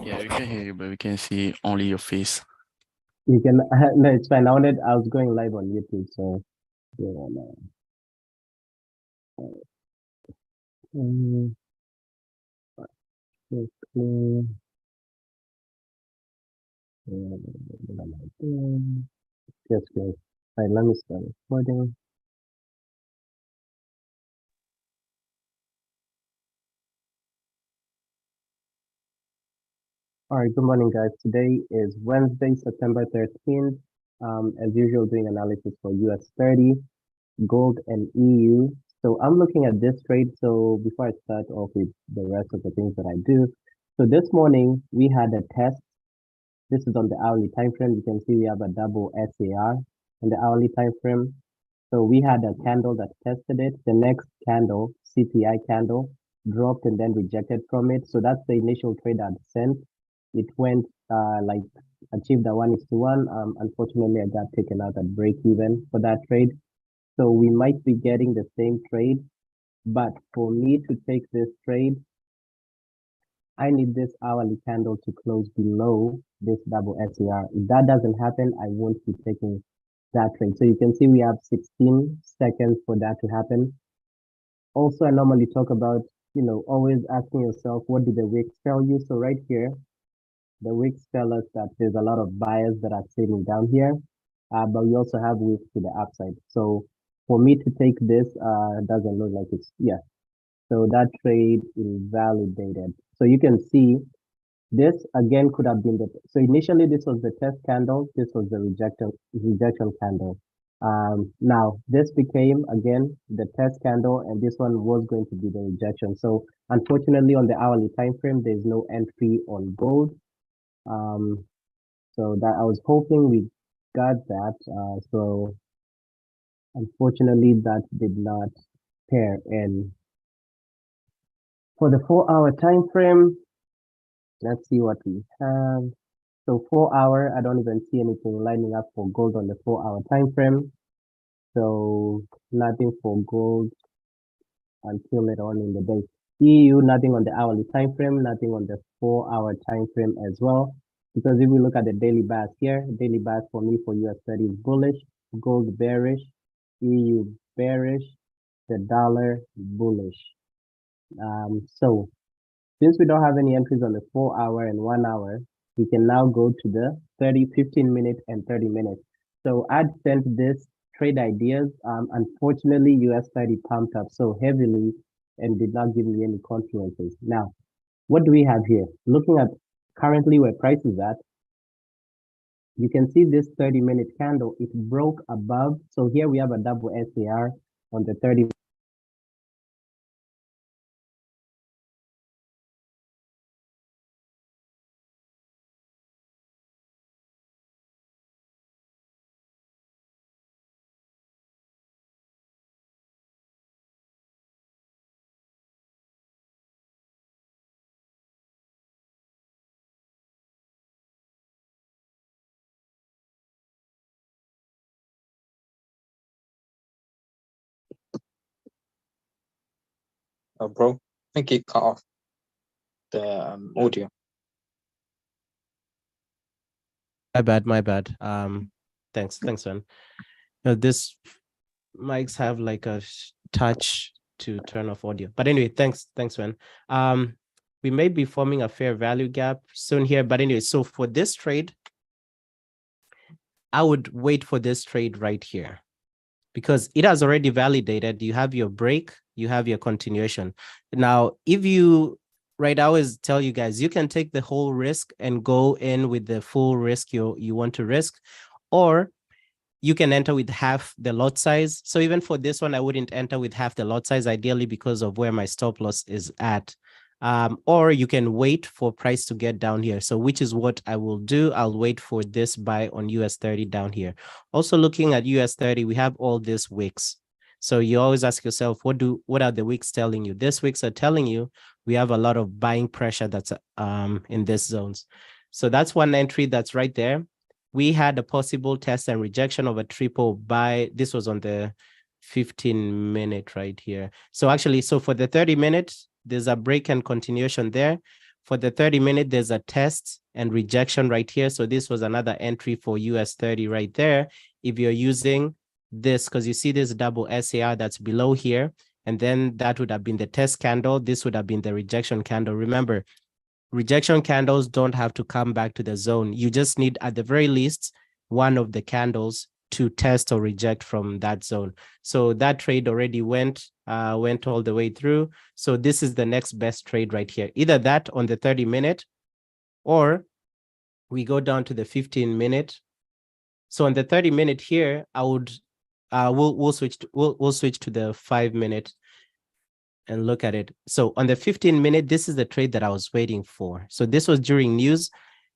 Yeah, we can hear you, but we can see only your face. You can no, it's fine. I was going live on YouTube, so yeah, no. Okay. Yes, yes. Right, let me start recording. All right, good morning, guys. Today is Wednesday, September 13th. As usual, doing analysis for US 30, gold, and EU. So I'm looking at this trade. So before I start off with the rest of the things that I do, so this morning we had a test. This is on the hourly time frame. You can see we have a double SAR on the hourly time frame. So we had a candle that tested it. The next candle, CPI candle, dropped and then rejected from it. So that's the initial trade I'd sent. It went like achieved a 1:1. Unfortunately, I got taken out at break even for that trade. So we might be getting the same trade. But for me to take this trade, I need this hourly candle to close below this double SER. If that doesn't happen, I won't be taking that trade. So you can see we have 16 seconds for that to happen. Also, I normally talk about, always asking yourself, what do the wicks tell you? So right here, the wicks tell us that there's a lot of buyers that are sitting down here, but we also have wicks to the upside. So for me to take this, doesn't look like it's, yeah. So that trade invalidated. So you can see this again could have been so initially this was the test candle, this was the rejection candle. Now this became again the test candle, and this one was going to be the rejection. So unfortunately on the hourly time frame, there's no entry on gold. So that I was hoping we got that. So unfortunately that did not pair in. For the 4-hour time frame, let's see what we have. So 4-hour, I don't even see anything lining up for gold on the 4-hour time frame. So nothing for gold until later on in the day. EU, nothing on the hourly time frame, nothing on the 4-hour time frame as well. Because if we look at the daily bias here, daily bias for me for US 30 is bullish, gold bearish, EU bearish, the dollar bullish. So since we don't have any entries on the 4-hour and 1-hour, we can now go to the 30, 15 minute and 30 minutes. So I'd sent this trade ideas. Unfortunately, US 30 pumped up so heavily and did not give me any confluences. Now, what do we have here? Looking at currently where price is at, you can see this 30-minute candle, it broke above. So here we have a double SAR on the 30. Oh, bro, I think it cut off the audio. My bad. Thanks, man. This mics have like a touch to turn off audio. But anyway, thanks, man. We may be forming a fair value gap soon here. But anyway, so for this trade, I would wait for this trade right here because it has already validated. You have your break, you have your continuation. Now, if you, right, I always tell you guys, you can take the whole risk and go in with the full risk you want to risk, or you can enter with half the lot size. So even for this one, I wouldn't enter with half the lot size, ideally because of where my stop loss is at. Or you can wait for price to get down here. So which is what I will do. I'll wait for this buy on US 30 down here. Also looking at US 30, we have all these wicks. So you always ask yourself, what are the wicks telling you? These wicks are telling you we have a lot of buying pressure that's in these zones. So that's one entry that's right there. We had a possible test and rejection of a triple buy. This was on the 15-minute right here. So actually, so for the 30-minute, there's a break and continuation there. For the 30-minute, there's a test and rejection right here. So this was another entry for US 30 right there. If you're using this, because you see this double SAR that's below here, and then that would have been the test candle. This would have been the rejection candle. Remember, rejection candles don't have to come back to the zone. You just need, at the very least, one of the candles to test or reject from that zone. So that trade already went all the way through. So this is the next best trade right here. Either that on the 30-minute, or we go down to the 15-minute. So on the 30-minute here, I would we'll switch to the 5-minute and look at it. So on the 15-minute, this is the trade that I was waiting for. So this was during news.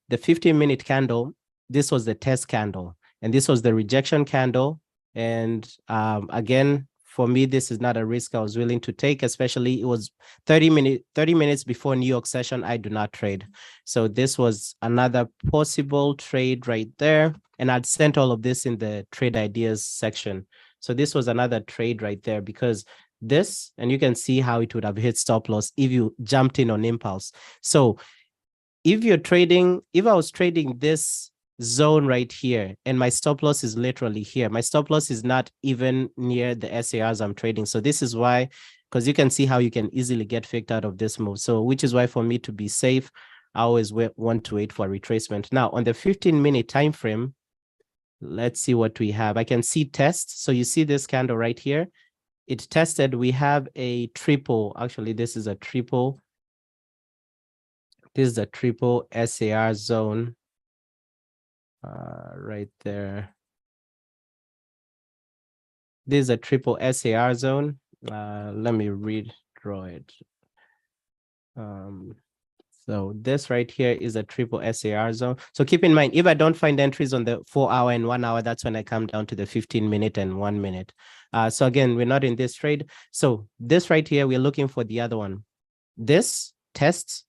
The 15-minute candle, this was the test candle, and this was the rejection candle. And again, for me, this is not a risk I was willing to take, especially it was 30 minutes before New York session. I do not trade. So this was another possible trade right there. And I'd sent all of this in the trade ideas section. So this was another trade right there, because this, and you can see how it would have hit stop loss if you jumped in on impulse. So if you're trading, if I was trading this zone right here, and my stop loss is literally here, my stop loss is not even near the SARs I'm trading. So this is why, because you can see how you can easily get faked out of this move. So which is why, for me to be safe, I always want to wait for a retracement. Now on the 15-minute time frame, let's see what we have. I can see test. So you see this candle right here. It tested. We have a triple. Actually, this is a triple. This is a triple SAR zone right there. This is a triple SAR zone. Let me redraw it. So this right here is a triple SAR zone. So keep in mind, if I don't find entries on the 4-hour and 1 hour, that's when I come down to the 15-minute and 1 minute. So again, we're not in this trade. So this right here, we're looking for the other one. This test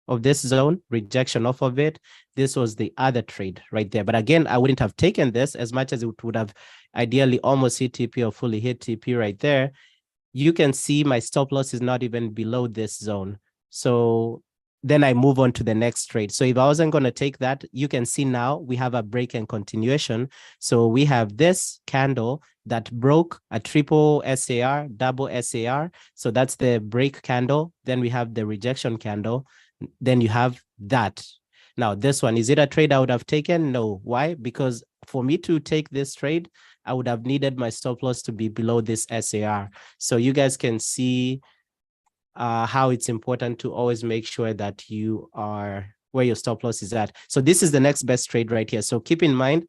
of this zone, rejection off of it. This was the other trade right there. But again, I wouldn't have taken this as much as it would have ideally almost hit TP or fully hit TP right there. You can see my stop loss is not even below this zone. So then I move on to the next trade. So if I wasn't going to take that, you can see now we have a break and continuation. So we have this candle that broke a triple SAR, double SAR. So that's the break candle. Then we have the rejection candle. Then you have that. Now this one, is it a trade I would have taken? No. Why? Because for me to take this trade, I would have needed my stop loss to be below this SAR. So you guys can see how it's important to always make sure that you are where your stop loss is at. So this is the next best trade right here. So keep in mind,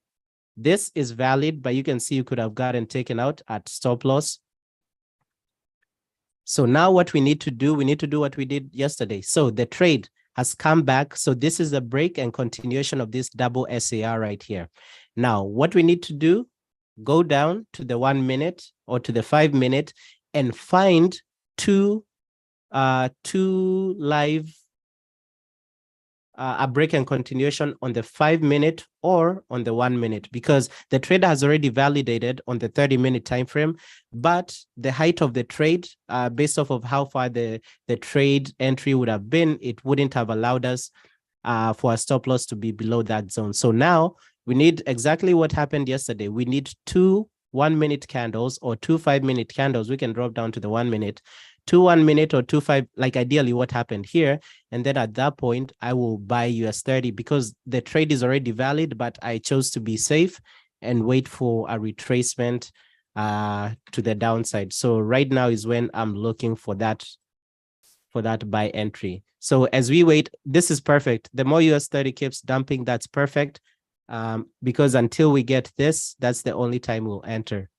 this is valid, but you can see you could have gotten taken out at stop loss. So now what we need to do what we did yesterday. So the trade has come back. So this is the break and continuation of this double SAR right here. Now, what we need to do, go down to the 1 minute or to the 5-minute and find two live a break and continuation on the 5-minute or on the 1 minute, because the trader has already validated on the 30-minute time frame, but the height of the trade, based off of how far the trade entry would have been, it wouldn't have allowed us for a stop loss to be below that zone. So now we need exactly what happened yesterday. We need 2 1-minute candles or 2 5-minute candles. We can drop down to the 1 minute, 2 1 minute or 2 5, like ideally what happened here. And then at that point, I will buy US 30 because the trade is already valid, but I chose to be safe and wait for a retracement to the downside. So right now is when I'm looking for that buy entry. So as we wait, this is perfect. The more US 30 keeps dumping, that's perfect. Because until we get this, that's the only time we'll enter.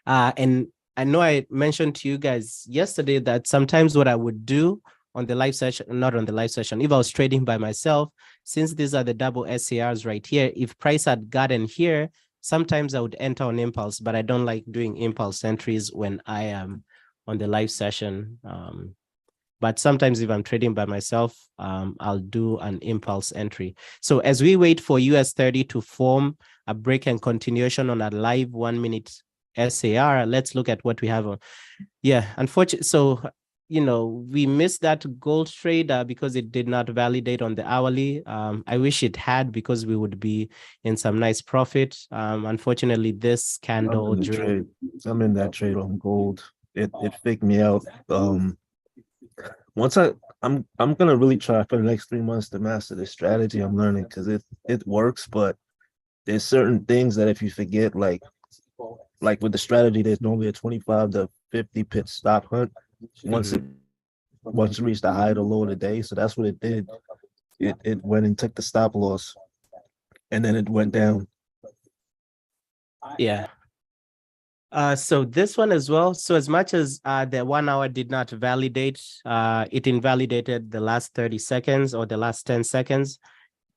And I know I mentioned to you guys yesterday that sometimes what I would do on the live session, not on the live session, if I was trading by myself, since these are the double SARs right here, if price had gotten here, sometimes I would enter on impulse, but I don't like doing impulse entries when I am on the live session. But sometimes if I'm trading by myself, I'll do an impulse entry. So as we wait for US 30 to form a break and continuation on a live 1 minute SAR. Let's look at what we have on. Yeah, unfortunately, so we missed that gold trade because it did not validate on the hourly. I wish it had, because we would be in some nice profit. Unfortunately, this candle I'm in that trade on gold. It faked me out. Once I'm gonna really try for the next 3 months to master this strategy. I'm learning, because it works, but there's certain things that if you forget, like with the strategy, there's normally a 25 to 50 pip stop hunt once it reached the high or the low of the day. So that's what it did. It went and took the stop loss, and then it went down. Yeah. So this one as well. So as much as the 1 hour did not validate, it invalidated the last 30 seconds or the last 10 seconds.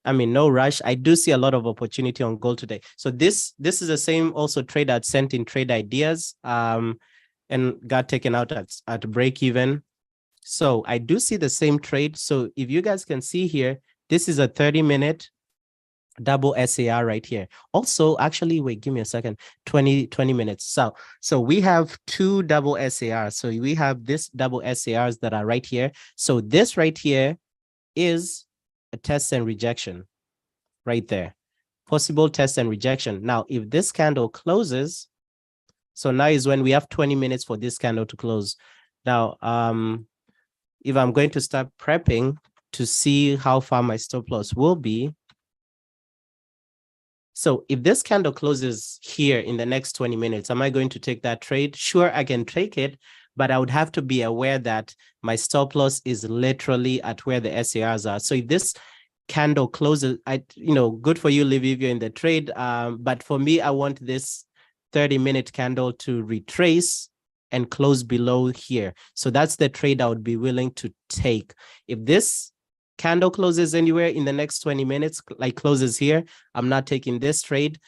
I mean, no rush. I do see a lot of opportunity on gold today. So this is the same also trade I'd sent in Trade Ideas and got taken out at break even. So I do see the same trade. So if you guys can see here, this is a 30-minute double SAR right here. Also, actually, wait, give me a second. 20 minutes. So we have two double SARs. So we have this double SARs that are right here. So this right here is a test and rejection right there. Possible test and rejection. Now, if this candle closes, so now is when we have 20 minutes for this candle to close. Now, if I'm going to start prepping to see how far my stop loss will be. So if this candle closes here in the next 20 minutes, am I going to take that trade? Sure, I can take it, but I would have to be aware that my stop loss is literally at where the SARs are. So if this candle closes, good for you, Liv, if you're in the trade. But for me, I want this 30-minute candle to retrace and close below here. So that's the trade I would be willing to take. If this candle closes anywhere in the next 20 minutes, like closes here, I'm not taking this trade.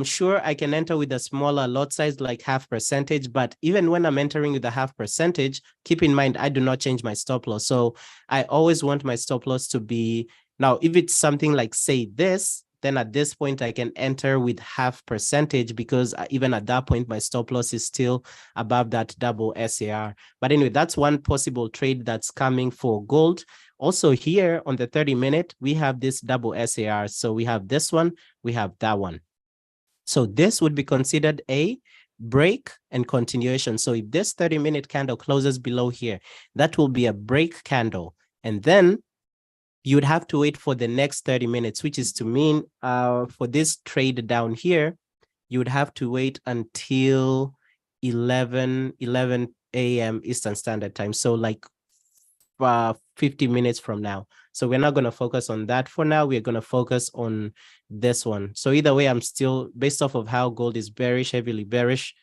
Sure, I can enter with a smaller lot size, like 0.5%, but even when I'm entering with a 0.5%, keep in mind, I do not change my stop loss. So I always want my stop loss to be, now, if it's something like, say, this, then at this point, I can enter with 0.5%, because even at that point, my stop loss is still above that double SAR. But anyway, that's one possible trade that's coming for gold. Also here on the 30-minute, we have this double SAR. So we have this one, we have that one. So this would be considered a break and continuation. So if this 30-minute candle closes below here, that will be a break candle. And then you would have to wait for the next 30 minutes, which is to mean for this trade down here, you would have to wait until 11 a.m. Eastern Standard Time. So like 50 minutes from now. So we're not going to focus on that for now. We're going to focus on this one. So either way, I'm still, based off of how gold is bearish, heavily bearish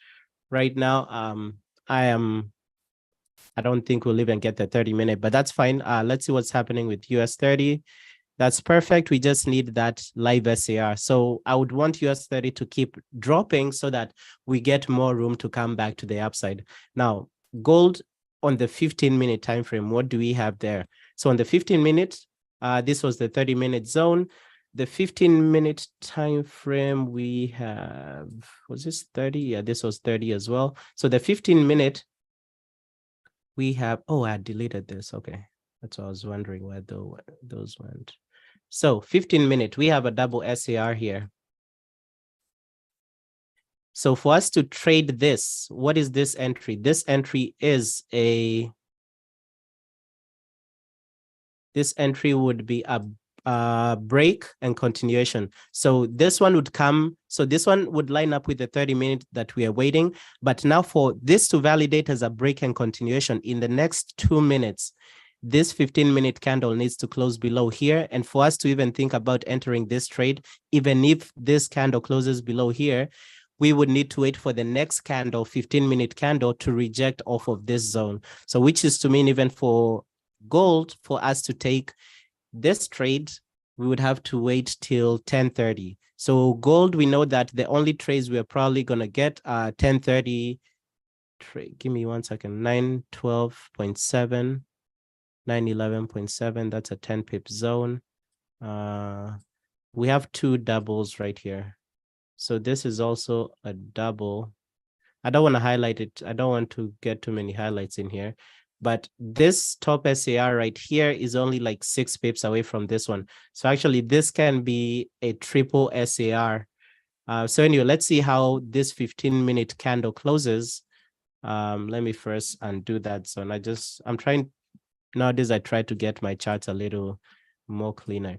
right now, I don't think we'll even get the 30-minute, but that's fine. Let's see what's happening with US 30. That's perfect. We just need that live SAR. So I would want US 30 to keep dropping so that we get more room to come back to the upside. Now, gold on the 15-minute time frame, what do we have there? So on the 15-minute, this was the 30-minute zone. The 15-minute time frame, we have, was this 30? Yeah, this was 30 as well. So the 15-minute, we have, oh, I deleted this. Okay, that's what I was wondering where those went. So 15-minute, we have a double SAR here. So for us to trade this, what is this entry? This entry is this entry would be a break and continuation. So this one would come, so this one would line up with the 30-minute that we are waiting. But now for this to validate as a break and continuation, in the next 2 minutes, this 15-minute candle needs to close below here. And for us to even think about entering this trade, even if this candle closes below here, we would need to wait for the next candle, 15-minute candle, to reject off of this zone. So which is to mean even for gold, for us to take this trade, we would have to wait till 10:30. So gold, we know that the only trades we're probably going to get are 10:30. Give me 1 second. 912.7, 911.7. That's a 10 pip zone. We have two doubles right here. So this is also a double. I don't want to highlight it. I don't want to get too many highlights in here. But this top SAR right here is only like 6 pips away from this one. So actually, this can be a triple SAR. So anyway, let's see how this 15-minute candle closes. Let me first undo that zone. I'm trying, nowadays I try to get my charts a little more cleaner.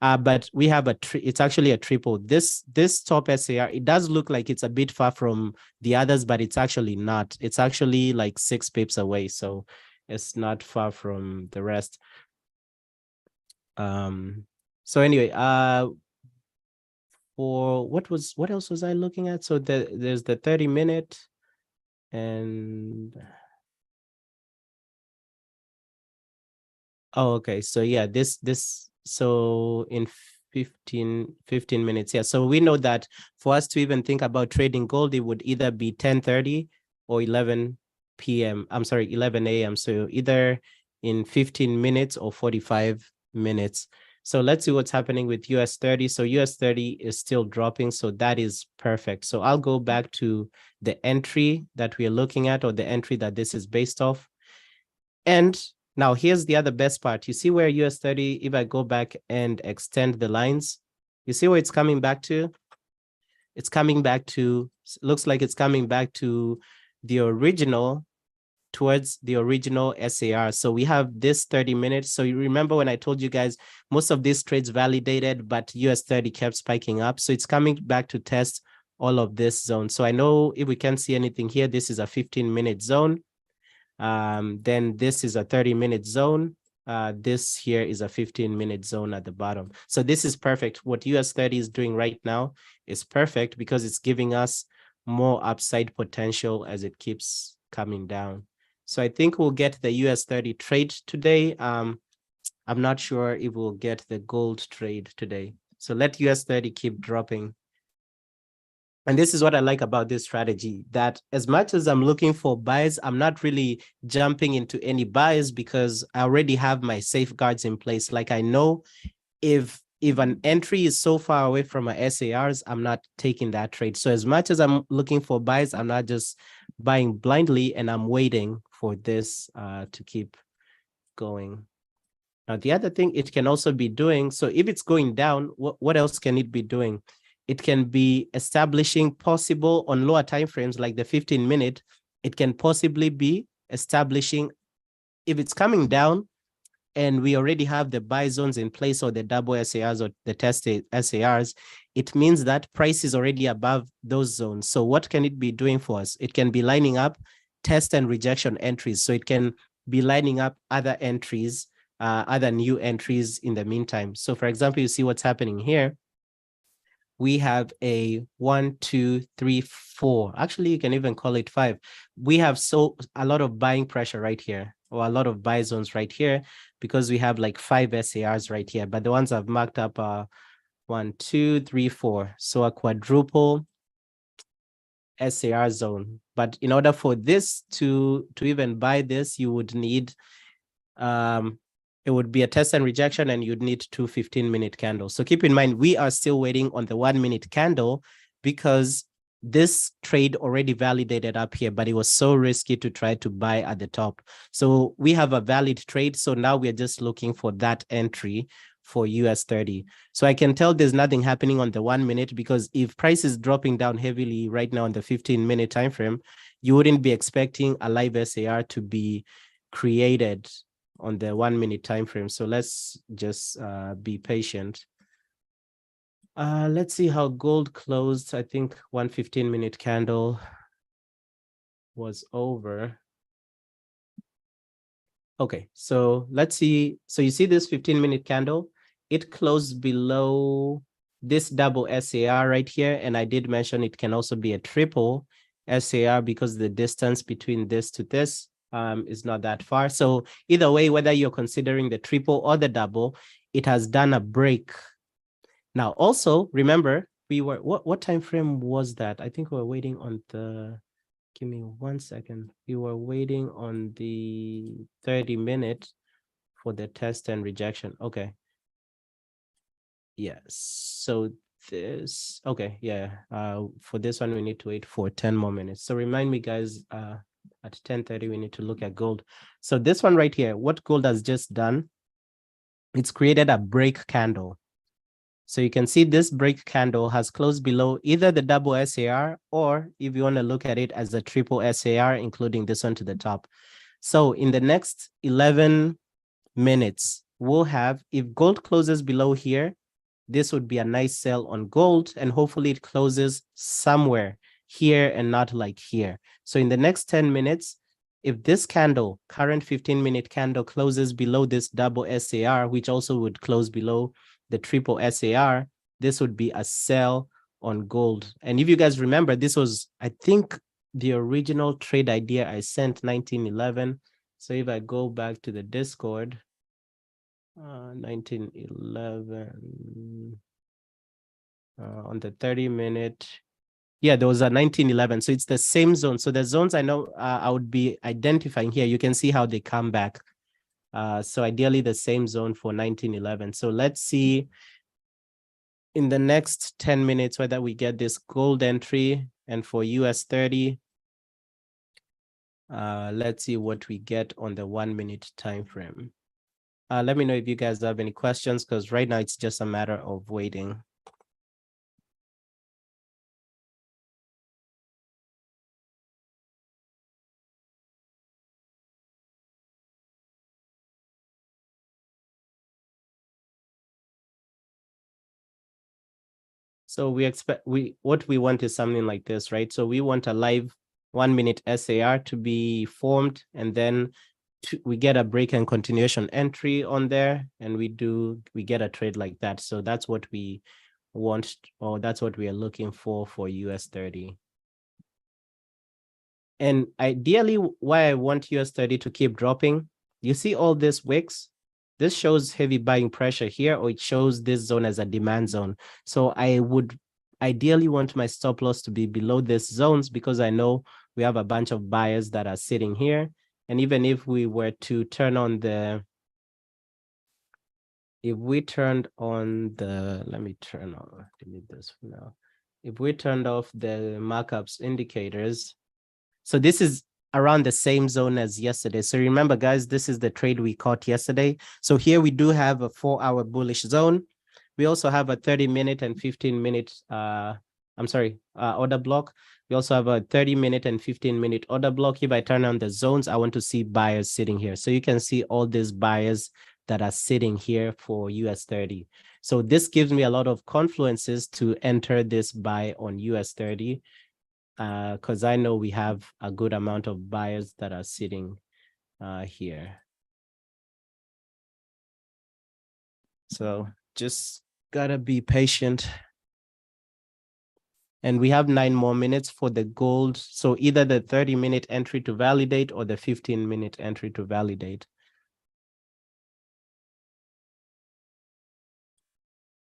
But we have it's actually a triple. This top SAR, it does look like it's a bit far from the others, but it's actually not. It's actually like 6 pips away. So it's not far from the rest. So anyway, for what else was I looking at? So there's the 30-minute and oh, okay. So yeah, so in 15 minutes. Yeah. So we know that for us to even think about trading gold, it would either be 10:30 or 11 p.m. I'm sorry, 11 a.m. So either in 15 minutes or 45 minutes. So let's see what's happening with US 30. So US 30 is still dropping. So that is perfect. So I'll go back to the entry that we are looking at, or the entry that this is based off. And now here's the other best part. You see where US 30, if I go back and extend the lines, you see where it's coming back to? It's coming back to, looks like it's coming back to the original, towards the original SAR. So we have this 30 minutes. So you remember when I told you guys, most of these trades validated, but US 30 kept spiking up. So it's coming back to test all of this zone. So I know if we can't see anything here, this is a 15-minute zone. Then this is a 30-minute zone. This here is a 15-minute zone at the bottom. So this is perfect. What US 30 is doing right now is perfect because it's giving us more upside potential as it keeps coming down. So I think we'll get the US 30 trade today. I'm not sure if we'll get the gold trade today. So let US 30 keep dropping. And this is what I like about this strategy, that as much as I'm looking for buys, I'm not really jumping into any buys because I already have my safeguards in place. Like I know if an entry is so far away from my SARs, I'm not taking that trade. So as much as I'm looking for buys, I'm not just buying blindly, and I'm waiting for this to keep going. Now, the other thing it can also be doing, so if it's going down, what else can it be doing? It can be establishing possible on lower timeframes, like the 15-minute, it can possibly be establishing, if it's coming down and we already have the buy zones in place, or the double SARs or the test SARs, it means that price is already above those zones. So what can it be doing for us? It can be lining up test and rejection entries. So it can be lining up other entries, other new entries in the meantime. So for example, you see what's happening here. We have a 1, 2, 3, 4. Actually, you can even call it 5. We have a lot of buying pressure right here, or a lot of buy zones right here, because we have like 5 SARs right here. But the ones I've marked up are 1, 2, 3, 4. So a quadruple SAR zone. But in order for this to even buy this, you would need it would be a test and rejection, and you'd need 2 15-minute candles. So keep in mind, we are still waiting on the 1-minute candle because this trade already validated up here, but it was so risky to try to buy at the top. So we have a valid trade. So now we're just looking for that entry for US 30. So I can tell there's nothing happening on the 1-minute, because if price is dropping down heavily right now on the 15-minute time frame, you wouldn't be expecting a live SAR to be created on the 1-minute time frame. So let's just be patient. Let's see how gold closed. I think 1 15-minute candle was over. Okay, so let's see. So you see this 15-minute candle, it closed below this double SAR right here. And I did mention it can also be a triple SAR because the distance between this to this is not that far. So either way, whether you're considering the triple or the double, it has done a break. Now, also remember, we were, what time frame was that? I think we were waiting on the, give me 1 second. We were waiting on the 30-minute for the test and rejection. Okay. Yes. So this. Okay, yeah. For this one, we need to wait for 10 more minutes. So remind me, guys, at 10:30, we need to look at gold. So this one right here, what gold has just done, it's created a break candle. So you can see this break candle has closed below either the double SAR, or if you want to look at it as a triple SAR, including this one to the top. So in the next 11 minutes, we'll have, if gold closes below here, this would be a nice sell on gold, and hopefully it closes somewhere here and not like here. So in the next 10 minutes, if this candle, current 15-minute candle, closes below this double SAR, which also would close below the triple SAR, this would be a sell on gold. And if you guys remember, this was, I think, the original trade idea I sent 1911. So if I go back to the Discord, 1911 on the 30-minute. Yeah, there was a 1911. So it's the same zone. So the zones I know I would be identifying here, you can see how they come back. So ideally the same zone for 1911. So let's see in the next 10 minutes whether we get this gold entry, and for US 30, let's see what we get on the 1 minute time frame. Let me know if you guys have any questions, because right now it's just a matter of waiting. So what we want is something like this, right? So we want a live 1 minute SAR to be formed, and then we get a break and continuation entry on there, and we get a trade like that. So that's what we want, or that's what we are looking for US 30. And ideally, why I want US 30 to keep dropping, you see all these wicks, this shows heavy buying pressure here, or it shows this zone as a demand zone. So I would ideally want my stop loss to be below these zones, because I know we have a bunch of buyers that are sitting here. And even if we were to turn on the, if we turned on the, let me turn on, delete this for now. If we turned off the markups indicators, so this is around the same zone as yesterday. So remember, guys, this is the trade we caught yesterday. So here we do have a 4-hour bullish zone. We also have a 30-minute and 15-minute, order block. We also have a 30-minute and 15-minute order block. If I turn on the zones, I want to see buyers sitting here. So you can see all these buyers that are sitting here for US 30. So this gives me a lot of confluences to enter this buy on US 30. Because I know we have a good amount of buyers that are sitting here. So just gotta be patient. And we have 9 more minutes for the gold. So either the 30-minute entry to validate or the 15-minute entry to validate.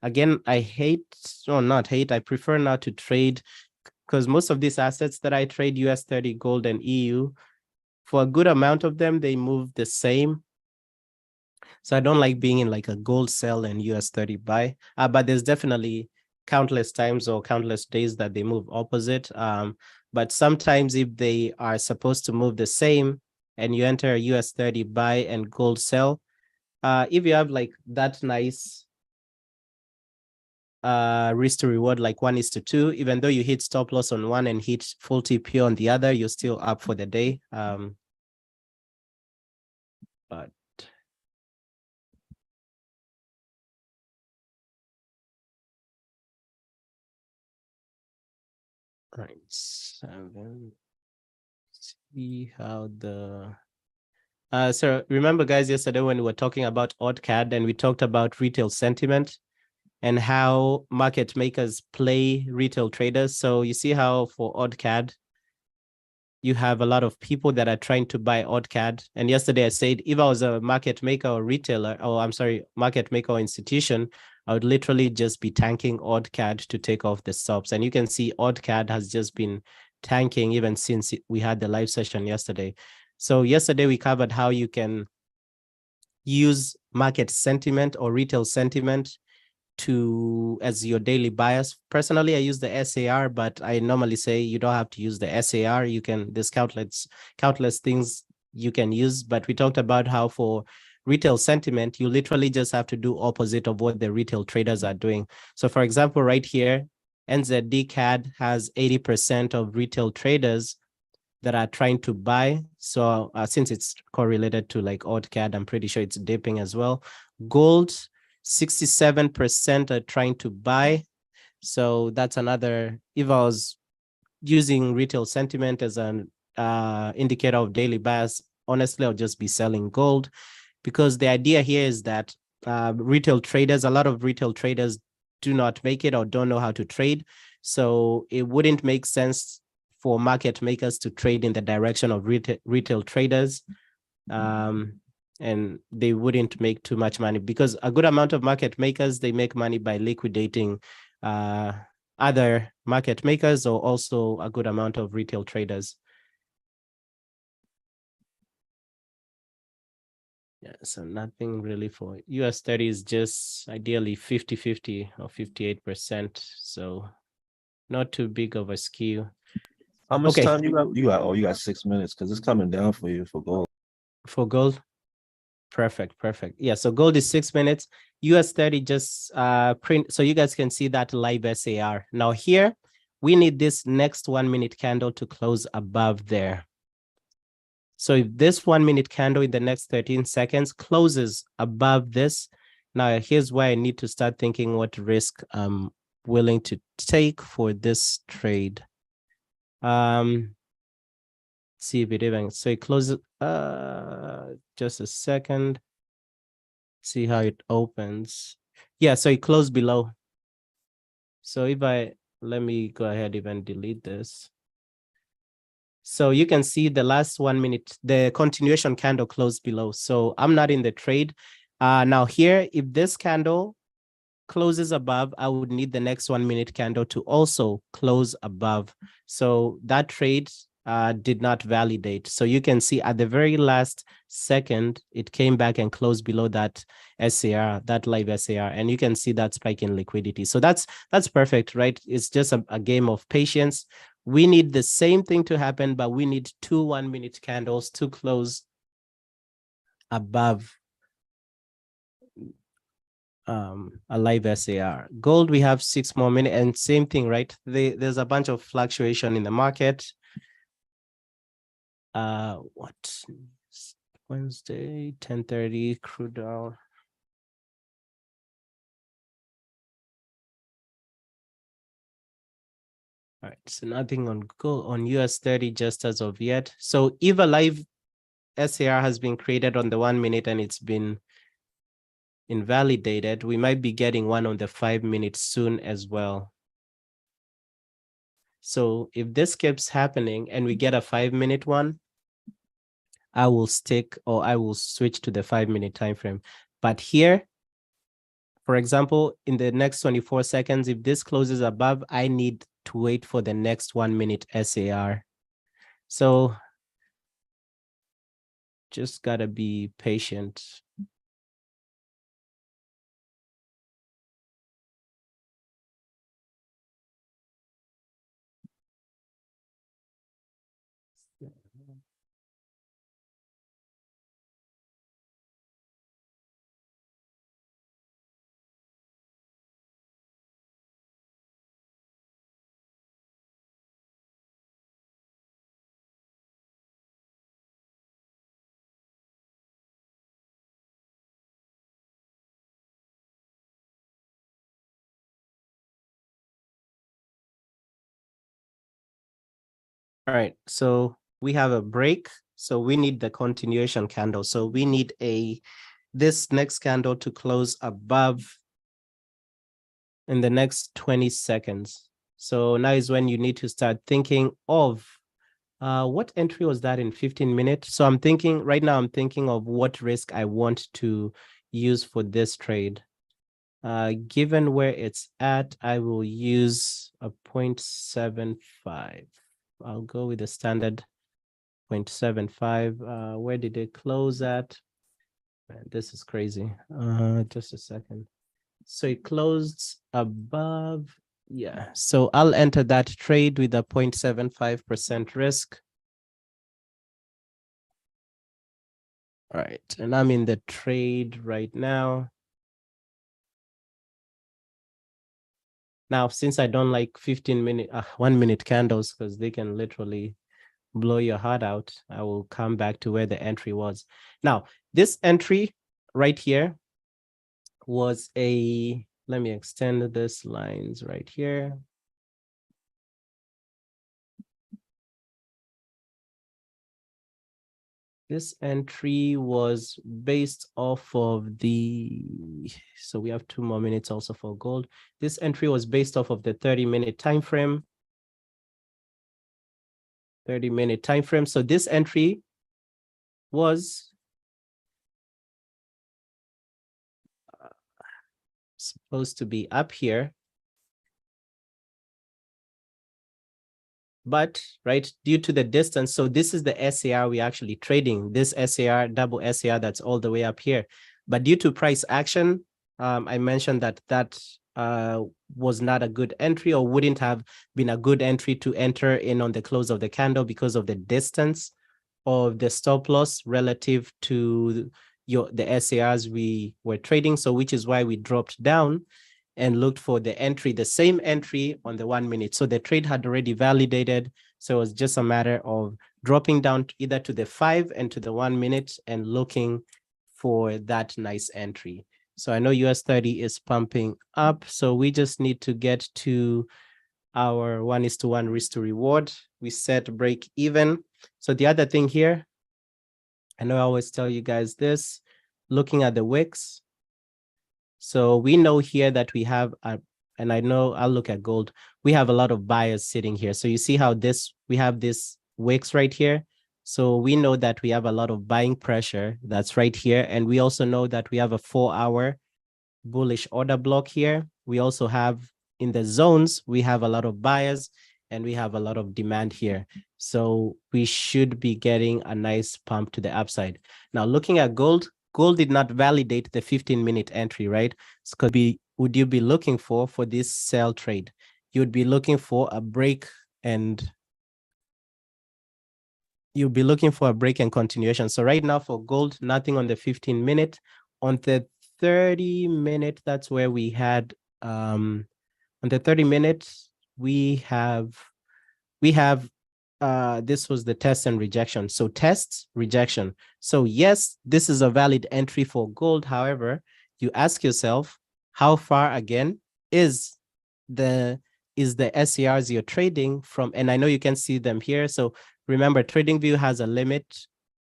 Again, I prefer not to trade, because most of these assets that I trade, US 30, gold, and EU, for a good amount of them, they move the same. So I don't like being in like a gold sell and US 30 buy, but there's definitely countless times or countless days that they move opposite. But sometimes if they are supposed to move the same and you enter a US 30 buy and gold sell, if you have like that nice risk to reward, like 1:2, even though you hit stop loss on one and hit full TP on the other, you're still up for the day. But right, 7. See how the so remember, guys, yesterday when we were talking about OddCAD and we talked about retail sentiment and how market makers play retail traders. So you see how for OddCAD, you have a lot of people that are trying to buy OddCAD. And yesterday I said, if I was a market maker or retailer, market maker or institution, I would literally just be tanking OddCAD to take off the stops. And you can see OddCAD has just been tanking even since we had the live session yesterday. So yesterday we covered how you can use market sentiment or retail sentiment as your daily bias. Personally, I use the SAR, but I normally say you don't have to use the SAR. You can, there's countless things you can use, but we talked about how for retail sentiment, you literally just have to do opposite of what the retail traders are doing. So for example, right here, NZD CAD has 80% of retail traders that are trying to buy. So since it's correlated to like odd CAD, I'm pretty sure it's dipping as well. Gold, 67% are trying to buy. So that's another, if I was using retail sentiment as an indicator of daily bias, honestly, I'll just be selling gold, because the idea here is that retail traders, a lot of retail traders do not make it or don't know how to trade. So it wouldn't make sense for market makers to trade in the direction of retail traders. And they wouldn't make too much money, because a good amount of market makers, they make money by liquidating other market makers, or also a good amount of retail traders. Yeah, so nothing really for US 30 is just ideally 50-50 or 58%. So not too big of a skew. How much Okay. time you got? You got 6 minutes because it's coming down for you for gold. For gold. Perfect. Yeah, so gold is 6 minutes. US 30 just print. So you guys can see that live SAR. Now here, we need this next 1 minute candle to close above there. So if this 1 minute candle in the next 13 seconds closes above this, now here's where I need to start thinking what risk I'm willing to take for this trade. See if it even, so it closes, just a second. See how it opens. Yeah, so it closed below. So if let me go ahead even delete this. So you can see the last 1 minute, the continuation candle closed below. So I'm not in the trade. Now here, if this candle closes above, I would need the next 1 minute candle to also close above. So that trade did not validate. So you can see at the very last second, it came back and closed below that SAR, that live SAR, and you can see that spike in liquidity. So that's perfect, right? It's just a game of patience. We need the same thing to happen, but we need 2 1 minute candles to close above a live SAR. Gold, we have 6 more minutes, and same thing, right? There's a bunch of fluctuation in the market. What? Wednesday, 10:30, crude oil. All right, so nothing on gold, on US 30 just as of yet. So if a live SAR has been created on the 1 minute and it's been invalidated, we might be getting one on the 5 minutes soon as well. So if this keeps happening and we get a 5 minute one, I will stick, or I will switch to the 5 minute time frame. But here, for example, in the next 24 seconds, if this closes above, I need to wait for the next 1 minute SAR. So just gotta be patient. All right, so we have a break. So we need the continuation candle. So we need this next candle to close above in the next 20 seconds. So now is when you need to start thinking of what entry was that in 15 minutes? So I'm thinking right now, I'm thinking of what risk I want to use for this trade. Given where it's at, I will use a 0.75. I'll go with the standard 0.75. Where did it close at? Man, this is crazy. Just a second. So it closed above. Yeah. So I'll enter that trade with a 0.75% risk. All right. And I'm in the trade right now. Now, since I don't like 15-minute, 1-minute candles, because they can literally blow your heart out, I will come back to where the entry was. Now, this entry right here was let me extend this lines right here. This entry was based off of so we have 2 more minutes also for gold. This entry was based off of the 30-minute time frame. 30-minute time frame. So this entry was supposed to be up here. But, right, due to the distance, so this is the SAR we're actually trading, this SAR, double SAR that's all the way up here. But due to price action, I mentioned that was not a good entry, or wouldn't have been a good entry to enter in on the close of the candle because of the distance of the stop loss relative to the SARs we were trading. So which is why we dropped down and looked for the entry, the same entry on the 1 minute. So the trade had already validated. So it was just a matter of dropping down either to the 5 and to the 1 minute and looking for that nice entry. So I know US 30 is pumping up. So we just need to get to our 1:1 risk to reward. We set break even. So the other thing here, I know I always tell you guys this, looking at the wicks. So we know here that we have, and I know I'll look at gold, we have a lot of buyers sitting here. So you see how we have this wicks right here. So we know that we have a lot of buying pressure that's right here. And we also know that we have a 4-hour bullish order block here. We also have in the zones, we have a lot of buyers and we have a lot of demand here. So we should be getting a nice pump to the upside. Now looking at gold, gold did not validate the 15-minute entry, right? So would you be looking for this sell trade? You'd be looking for a break and you'll be looking for a break and continuation. So right now for gold, nothing on the 15-minute. On the 30-minute, that's where we had, on the 30-minute, we have, this was the test and rejection. So tests, rejection. So yes, this is a valid entry for gold. However, you ask yourself, how far again is the SCRs you're trading from? And I know you can see them here. So remember, TradingView has a limit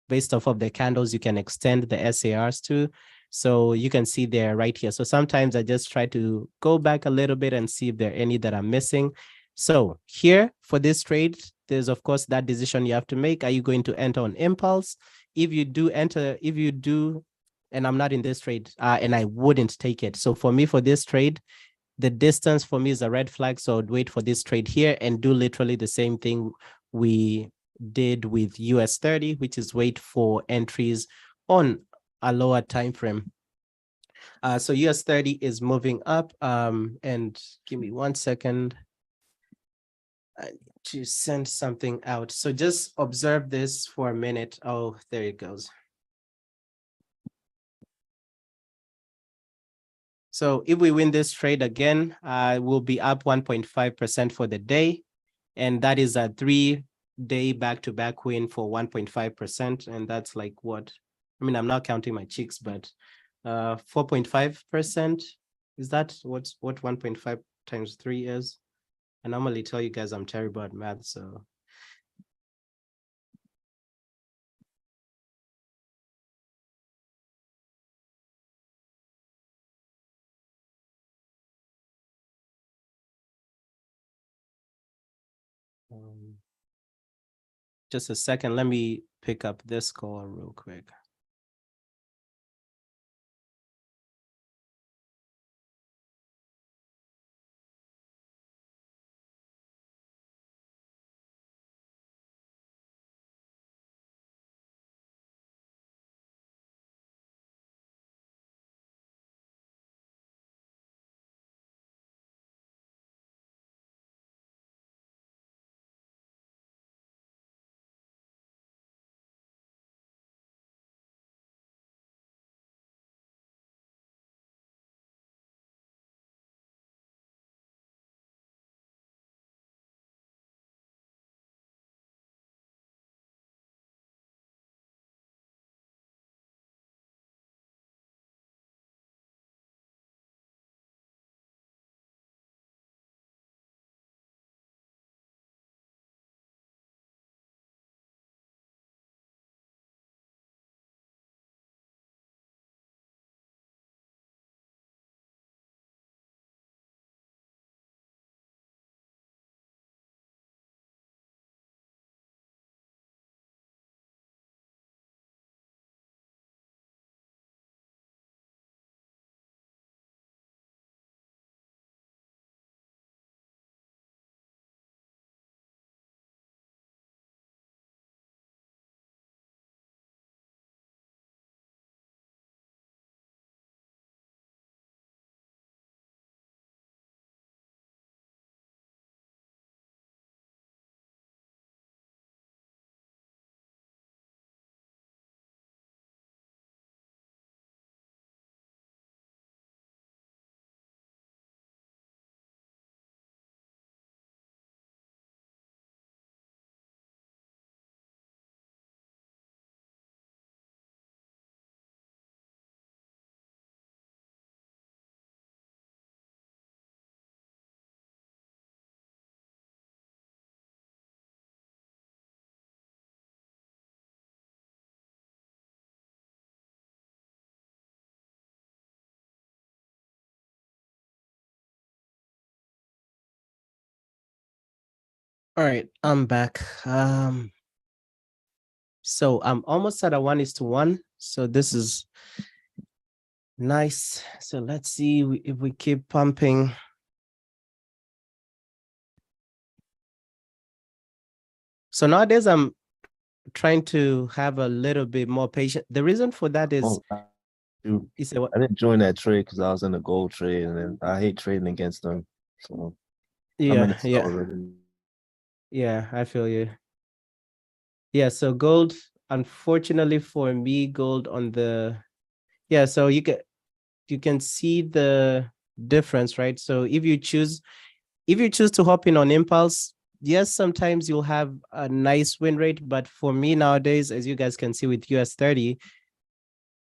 based off of the candles you can extend the SARs to. So you can see they're right here. So sometimes I just try to go back a little bit and see if there are any that I'm missing. So here for this trade, there's of course that decision you have to make. Are you going to enter on impulse? If you do, and I'm not in this trade, and I wouldn't take it. So for me, for this trade, the distance for me is a red flag. So I'd wait for this trade here and do literally the same thing we did with US 30, which is wait for entries on a lower time frame. So US 30 is moving up. And give me 1 second. I need to send something out. So just observe this for a minute. Oh, there it goes. So if we win this trade again, we'll be up 1.5% for the day. And that is a 3-day back-to-back win for 1.5%. And that's like what? I mean, I'm not counting my cheeks, but 4.5%. Is that what 1.5 times 3 is? I normally tell you guys I'm terrible at math, so. Just a second, let me pick up this call real quick. All right, I'm back. So I'm almost at a 1:1. So this is nice. So let's see if we keep pumping. So nowadays I'm trying to have a little bit more patience. The reason for that is, Dude, you say what? I didn't join that trade because I was in a gold trade, and then I hate trading against them. So I'm in Yeah, a sell yeah, already. yeah. I feel you. Yeah. So gold, unfortunately for me, gold on the So you can see the difference, right? So if you choose to hop in on impulse, yes, sometimes you'll have a nice win rate. But for me nowadays, as you guys can see with US30,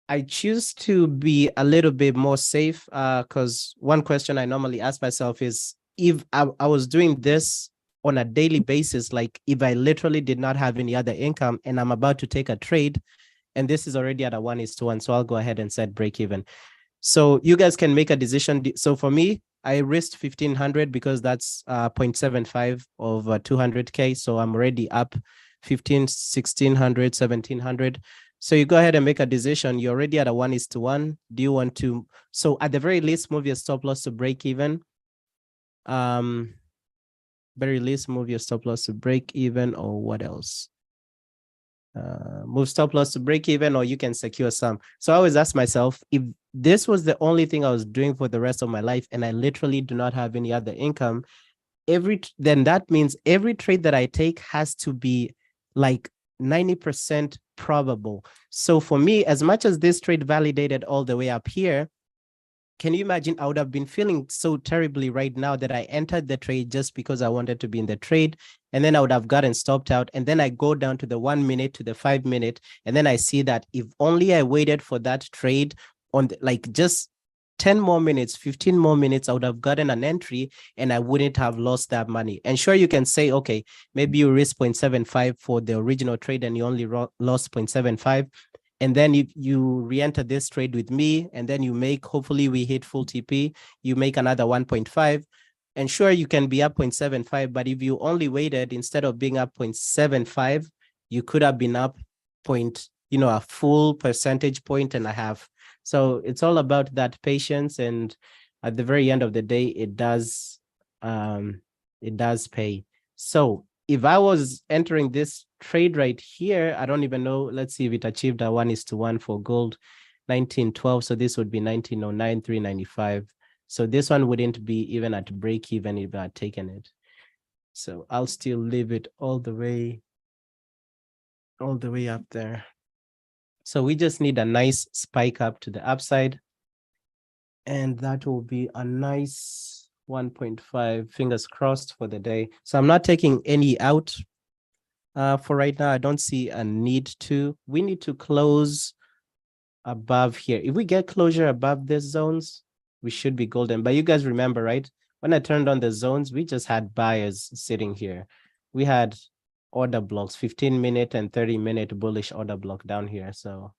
I choose to be a little bit more safe, because one question I normally ask myself is, if I was doing this on a daily basis, like if I literally did not have any other income and I'm about to take a trade, and this is already at a 1:1, so I'll go ahead and set break even. So you guys can make a decision. So for me, I risked 1,500 because that's 0.75 of 200K. So I'm already up 15, 1,600, 1,700. So you go ahead and make a decision. You're already at a 1:1. Do you want to, so at the very least, move your stop loss to break even. Very least, move your stop loss to break even, or what else? Move stop loss to break even, or you can secure some. So I always ask myself, if this was the only thing I was doing for the rest of my life and I literally do not have any other income, then that means every trade that I take has to be like 90% probable. So for me, as much as this trade validated all the way up here, can you imagine? I would have been feeling so terribly right now that I entered the trade just because I wanted to be in the trade. And then I would have gotten stopped out. And then I go down to the 1 minute, to the 5 minute. And then I see that if only I waited for that trade on like just 10 more minutes, 15 more minutes, I would have gotten an entry and I wouldn't have lost that money. And sure, you can say, okay, maybe you risk 0.75 for the original trade and you only lost 0.75. And then you re-enter this trade with me, and then you make, hopefully we hit full TP, you make another 1.5. And sure, you can be up 0.75, but if you only waited, instead of being up 0.75, you could have been up a full percentage point and a half. So it's all about that patience. And at the very end of the day, it does pay. So if I was entering this trade right here, I don't even know. Let's see if it achieved a 1:1 for gold, 1912. So this would be 1909, 395. So this one wouldn't be even at break even if I had taken it. So I'll still leave it all the way up there. So we just need a nice spike up to the upside. And that will be a nice 1.5, fingers crossed, for the day. So I'm not taking any out for right now. I don't see a need to. We need to close above here. If we get closure above these zones, we should be golden. But you guys remember, right? When I turned on the zones, we just had buyers sitting here. We had order blocks, 15-minute and 30-minute bullish order block down here. So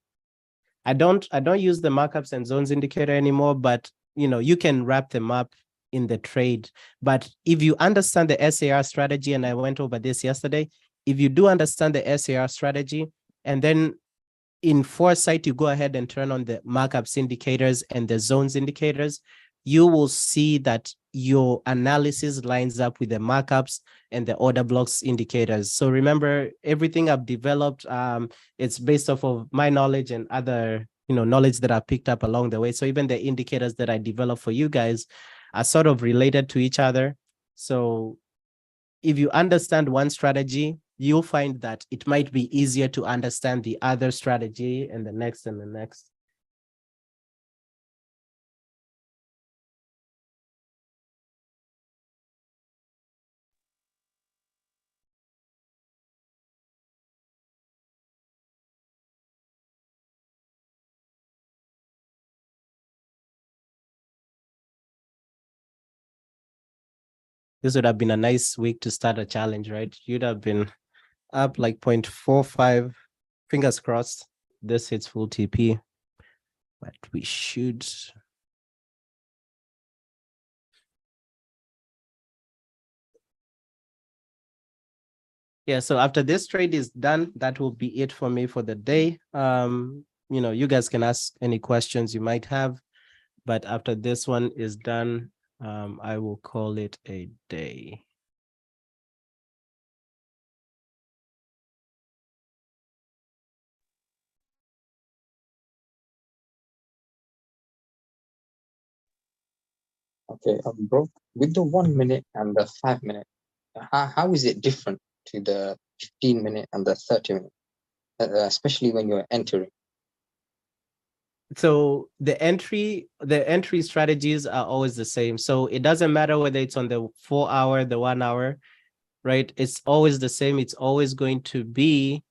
I don't use the markups and zones indicator anymore, but you can wrap them up in the trade. But if you understand the SAR strategy, and I went over this yesterday, if you do understand the SAR strategy, and then in foresight, you go ahead and turn on the markups indicators and the zones indicators, you will see that your analysis lines up with the markups and the order blocks indicators. So remember, everything I've developed, it's based off of my knowledge and other knowledge that I picked up along the way. So even the indicators that I develop for you guys are sort of related to each other. So if you understand one strategy, you'll find that it might be easier to understand the other strategy and the next and the next. This would have been a nice week to start a challenge, right? You'd have been up like 0.45. Fingers crossed this hits full TP, but we should. Yeah, so after this trade is done, that will be it for me for the day. You guys can ask any questions you might have, but after this one is done, I will call it a day. Okay, bro, with the 1 minute and the 5 minute, how is it different to the 15 minute and the 30 minute, especially when you're entering? So the entry strategies are always the same. So it doesn't matter whether it's on the 4 hour, the 1 hour, right? It's always the same. It's always going to be,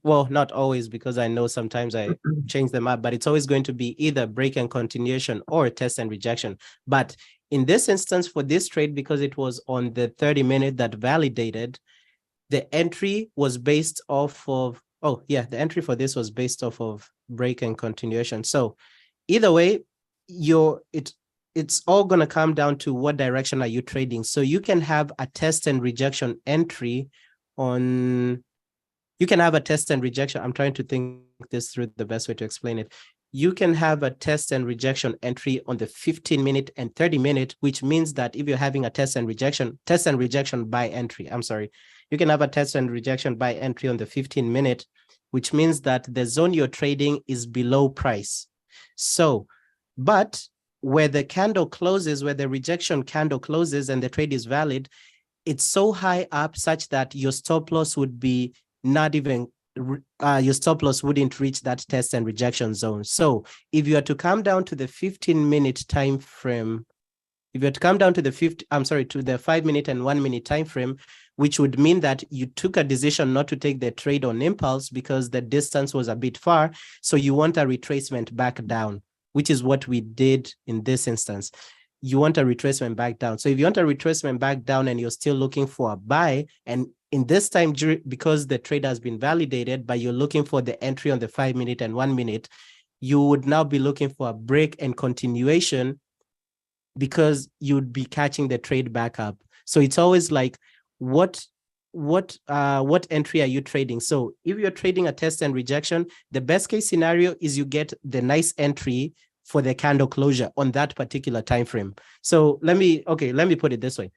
well, not always, because I know sometimes I change them up, but it's always going to be either break and continuation or test and rejection. But in this instance, for this trade, because it was on the 30 minute that validated, the entry was based off of, the entry for this was based off of break and continuation. So either way, it's all going to come down to what direction are you trading. So you can have a test and rejection entry on, you can have a test and rejection. I'm trying to think this through the best way to explain it. You can have a test and rejection entry on the 15 minute and 30 minute, which means that if you're having a test and rejection by entry, you can have a test and rejection by entry on the 15 minute, which means that the zone you're trading is below price. So, but where the candle closes, where the rejection candle closes and the trade is valid, it's so high up such that your stop loss would be not even, your stop loss wouldn't reach that test and rejection zone. So if you are to come down to the 15-minute time frame, if you are to come down to the to the 5 minute and 1 minute time frame, which would mean that you took a decision not to take the trade on impulse because the distance was a bit far. So you want a retracement back down, which is what we did in this instance. You want a retracement back down. So if you want a retracement back down and you're still looking for a buy, and in this time, because the trade has been validated, but you're looking for the entry on the 5 minute and 1 minute, you would now be looking for a break and continuation because you'd be catching the trade back up. So it's always like, what entry are you trading? So if you're trading a test and rejection, the best case scenario is you get the nice entry for the candle closure on that particular time frame. So let me put it this way.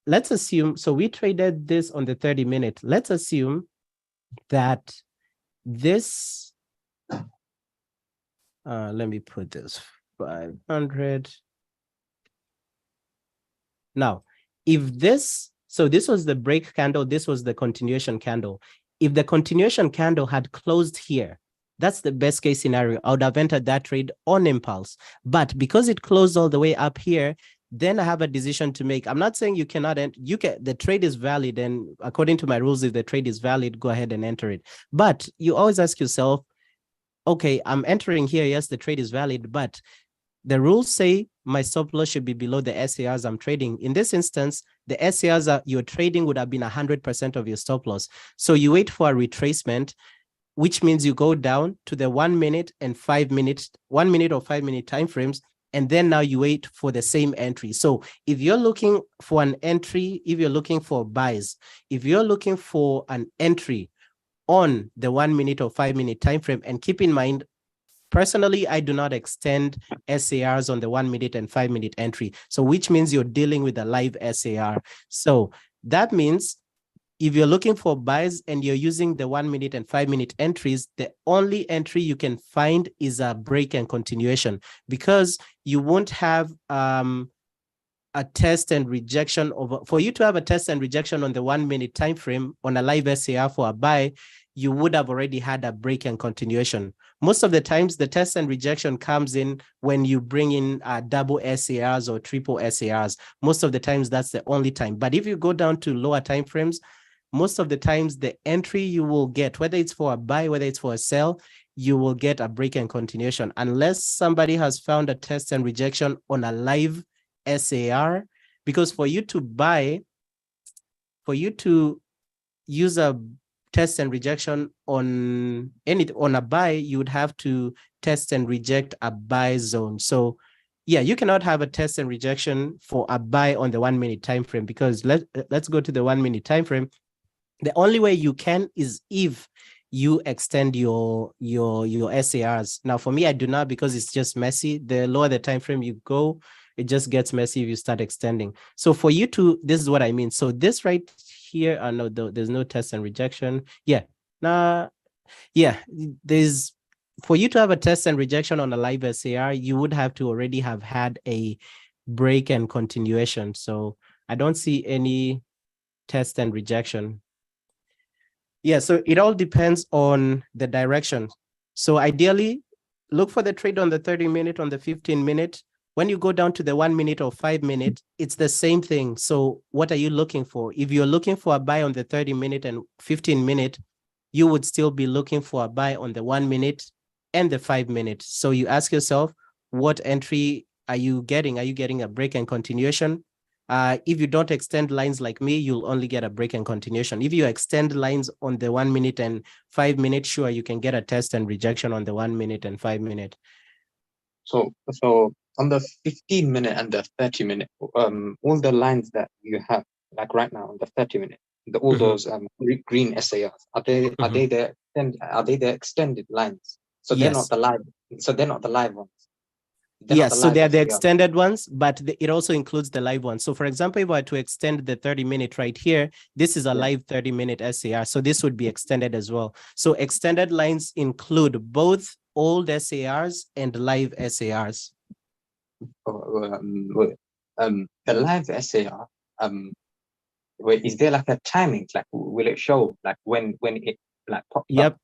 Let's assume, so we traded this on the 30 minute. Let's assume that this, let me put this 500. Now, if this, so this was the break candle, this was the continuation candle. If the continuation candle had closed here, that's the best case scenario. I would have entered that trade on impulse. But because it closed all the way up here, then I have a decision to make. I'm not saying you cannot enter. The trade is valid. And according to my rules, if the trade is valid, go ahead and enter it. But you always ask yourself, okay, I'm entering here. Yes, the trade is valid, but the rules say my stop loss should be below the SARs I'm trading. In this instance, the SARs you're trading would have been 100% of your stop loss. So you wait for a retracement, which means you go down to the 1 minute and 5 minutes, 1 minute or 5 minute timeframes, and then now you wait for the same entry. So if you're looking for an entry, if you're looking for buys, if you're looking for an entry on the 1 minute or 5 minute time frame, and keep in mind, personally, I do not extend SARs on the 1 minute and 5 minute entry. So which means you're dealing with a live SAR. So that means if you're looking for buys and you're using the 1 minute and 5 minute entries, the only entry you can find is a break and continuation, because you won't have a test and rejection for you to have a test and rejection on the 1 minute time frame on a live SAR for a buy, you would have already had a break and continuation. Most of the times, the test and rejection comes in when you bring in double SARs or triple SARs. Most of the times, that's the only time. But if you go down to lower time frames, most of the times, the entry you will get, whether it's for a buy, whether it's for a sell, you will get a break and continuation, unless somebody has found a test and rejection on a live SAR. Because for you to buy, for you to use a test and rejection on a buy, you would have to test and reject a buy zone. So Yeah, you cannot have a test and rejection for a buy on the 1 minute time frame, because let's go to the 1 minute time frame. The only way you can is if you extend your SARs. Now, for me, I do not, because it's just messy. The lower the time frame you go, it just gets messy if you start extending. So for you to, this is what I mean. So this right here, no, there's no test and rejection. Yeah, there's, for you to have a test and rejection on a live SAR, you would have to already have had a break and continuation. So I don't see any test and rejection. Yeah, so it all depends on the direction. So ideally, look for the trade on the 30-minute, on the 15-minute. When you go down to the 1 minute or 5 minute, it's the same thing. So what are you looking for? If you're looking for a buy on the 30-minute and 15-minute, you would still be looking for a buy on the 1 minute and the 5 minute. So you ask yourself, what entry are you getting? Are you getting a break and continuation? If you don't extend lines like me, you'll only get a break and continuation. If you extend lines on the 1 minute and 5 minute, sure, you can get a test and rejection on the 1 minute and 5 minute. So on the 15-minute and the 30-minute, all the lines that you have, like right now on the 30-minute, all those green SARs, are they the extended lines? So they're not the live. So they're not the live ones. Yes, so they're the extended ones, but it also includes the live ones. So for example, if I were to extend the 30-minute right here, this is a live 30-minute SAR. So this would be extended as well. So extended lines include both old SARs and live SARs. The live SAR, is there like a timing? Like, will it show like when it like pops up?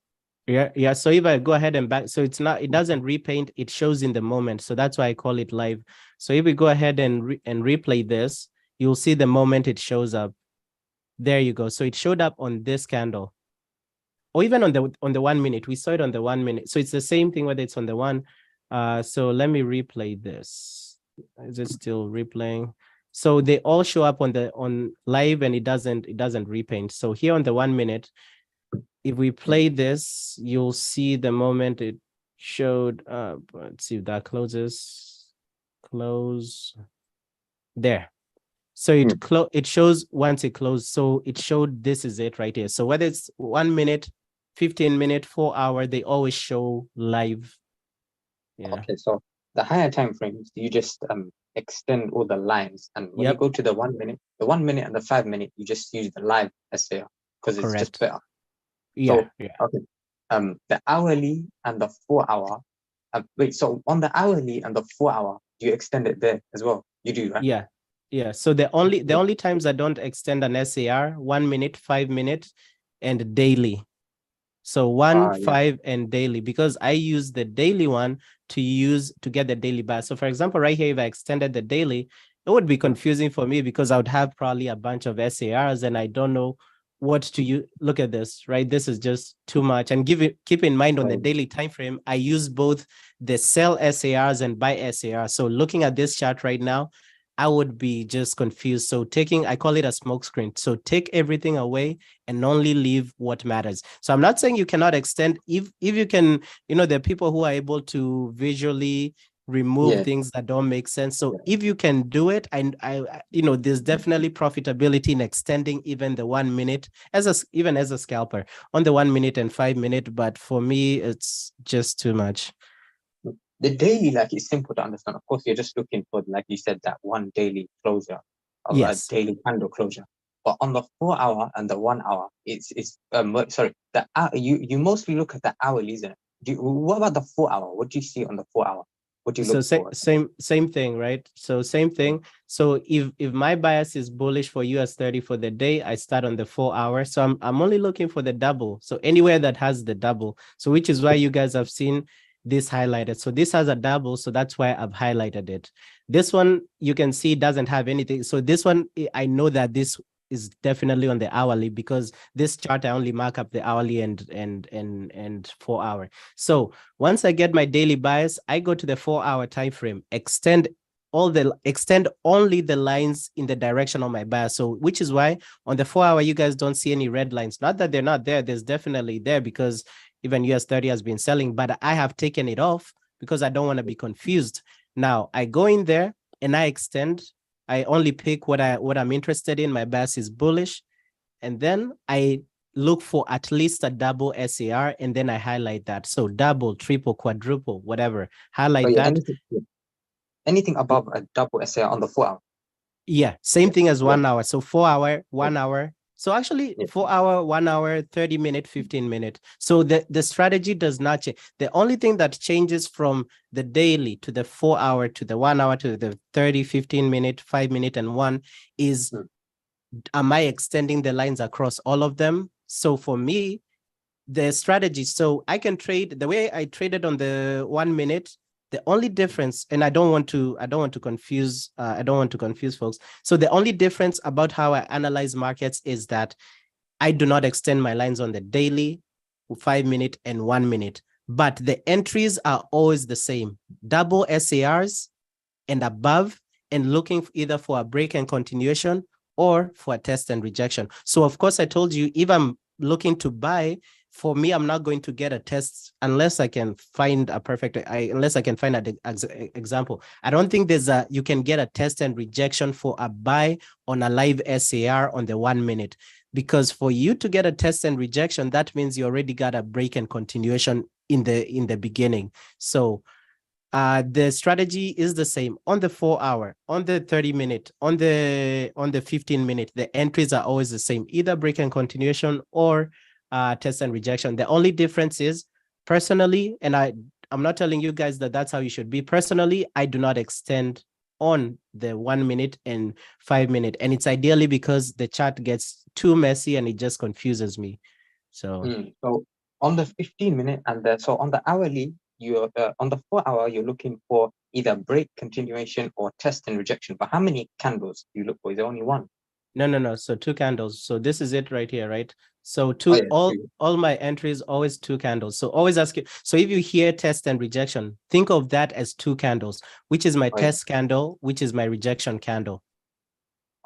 Yeah. So if I go ahead and back, so it doesn't repaint, it shows in the moment. So that's why I call it live. So if we go ahead and replay this, you'll see the moment it shows up. There you go. So it showed up on this candle, or even on the 1 minute. We saw it on the 1 minute. So it's the same thing whether it's on the one. So let me replay this. Is it still replaying? So they all show up on live, and it doesn't repaint. So here on the 1 minute, if we play this, you'll see the moment it showed up. Let's see if that closes. Close. There. So it shows once it closed. So it showed this is it right here. So whether it's 1 minute, 15-minute, 4 hour, they always show live. Yeah. Okay, so the higher time frames, you just extend all the lines, and when you go to the 1 minute, and the 5 minute, you just use the live SAR because it's just better. Yeah. Okay. The hourly and the 4 hour. Wait, so on the hourly and the 4 hour, do you extend it there as well? You do, right? Yeah. So the only times I don't extend an SAR, 1 minute, 5 minute, and daily. So 1, 5, and daily, because I use the daily one to get the daily buy. So for example, right here, if I extended the daily, it would be confusing for me because I would have probably a bunch of SARs and I don't know what to use. Look at this, right? This is just too much. And keep in mind on the daily time frame, I use both the sell SARs and buy SARs. So looking at this chart right now, I would be just confused. So I call it a smoke screen. So take everything away and only leave what matters. So I'm not saying you cannot extend. If you can, there are people who are able to visually remove things that don't make sense. So if you can do it, and there's definitely profitability in extending even the 1 minute even as a scalper on the 1 minute and 5 minute. But for me, it's just too much. The daily, like, it's simple to understand. Of course, you're just looking for, like you said, that one daily closure, or a daily candle closure. But on the 4 hour and the 1 hour, you mostly look at the hourly, isn't it? What about the 4 hour? What do you see on the 4 hour? What do you look for? Same thing, right? So same thing. So if my bias is bullish for US30 for the day, I start on the 4 hour. So I'm only looking for the double. So anywhere that has the double. So which is why you guys have seen this highlighted. So this has a double, so that's why I've highlighted it. This one, you can see, doesn't have anything. So this one, I know that this is definitely on the hourly, because this chart I only mark up the hourly and 4 hour. So once I get my daily bias, I go to the 4 hour time frame, extend only the lines in the direction of my bias. So which is why on the 4 hour, you guys don't see any red lines. Not that they're not there, there's definitely there, because even US30 has been selling, but I have taken it off because I don't want to be confused. Now I go in there and I extend. I only pick what I'm interested in. My bias is bullish. And then I look for at least a double SAR, and then I highlight that. So double, triple, quadruple, whatever. Highlight So that. anything above a double SAR on the 4 hour. Yeah, same thing as 1 Yeah. hour. So 4 hour, 1 hour. So actually Yeah. 4 hour, 1 hour, 30 minute, 15 minute. So the strategy does not change. The only thing that changes from the daily to the 4 hour to the 1 hour to the 30, 15 minute, 5 minute, and 1 is, am I extending the lines across all of them? So for me, the strategy, so I can trade the way I traded on the 1 minute. The only difference, and I don't want to confuse folks. So the only difference about how I analyze markets is that I do not extend my lines on the daily, 5 minute, and 1 minute, but the entries are always the same: double SARs and above, and looking either for a break and continuation or for a test and rejection. So of course, I told you, if I'm looking to buy, for me, I'm not going to get a test unless I can find a perfect, unless I can find an example. I don't think you can get a test and rejection for a buy on a live SAR on the 1 minute, because for you to get a test and rejection, that means you already got a break and continuation in the beginning. So the strategy is the same on the 4 hour, on the 30 minute, on the 15 minute. The entries are always the same, either break and continuation or test and rejection. The only difference is, personally, and I'm not telling you guys that that's how you should be. Personally, I do not extend on the 1 minute and 5 minute, and it's ideally because the chart gets too messy and it just confuses me. So So on the 15 minute so on the hourly, you're on the 4 hour, you're looking for either break, continuation, or test and rejection. But how many candles do you look for? Is there only one? No. So 2 candles. So this is it right here, right? So Oh, all my entries, always 2 candles. So always ask you. So if you hear test and rejection, think of that as 2 candles, which is my test candle, which is my rejection candle.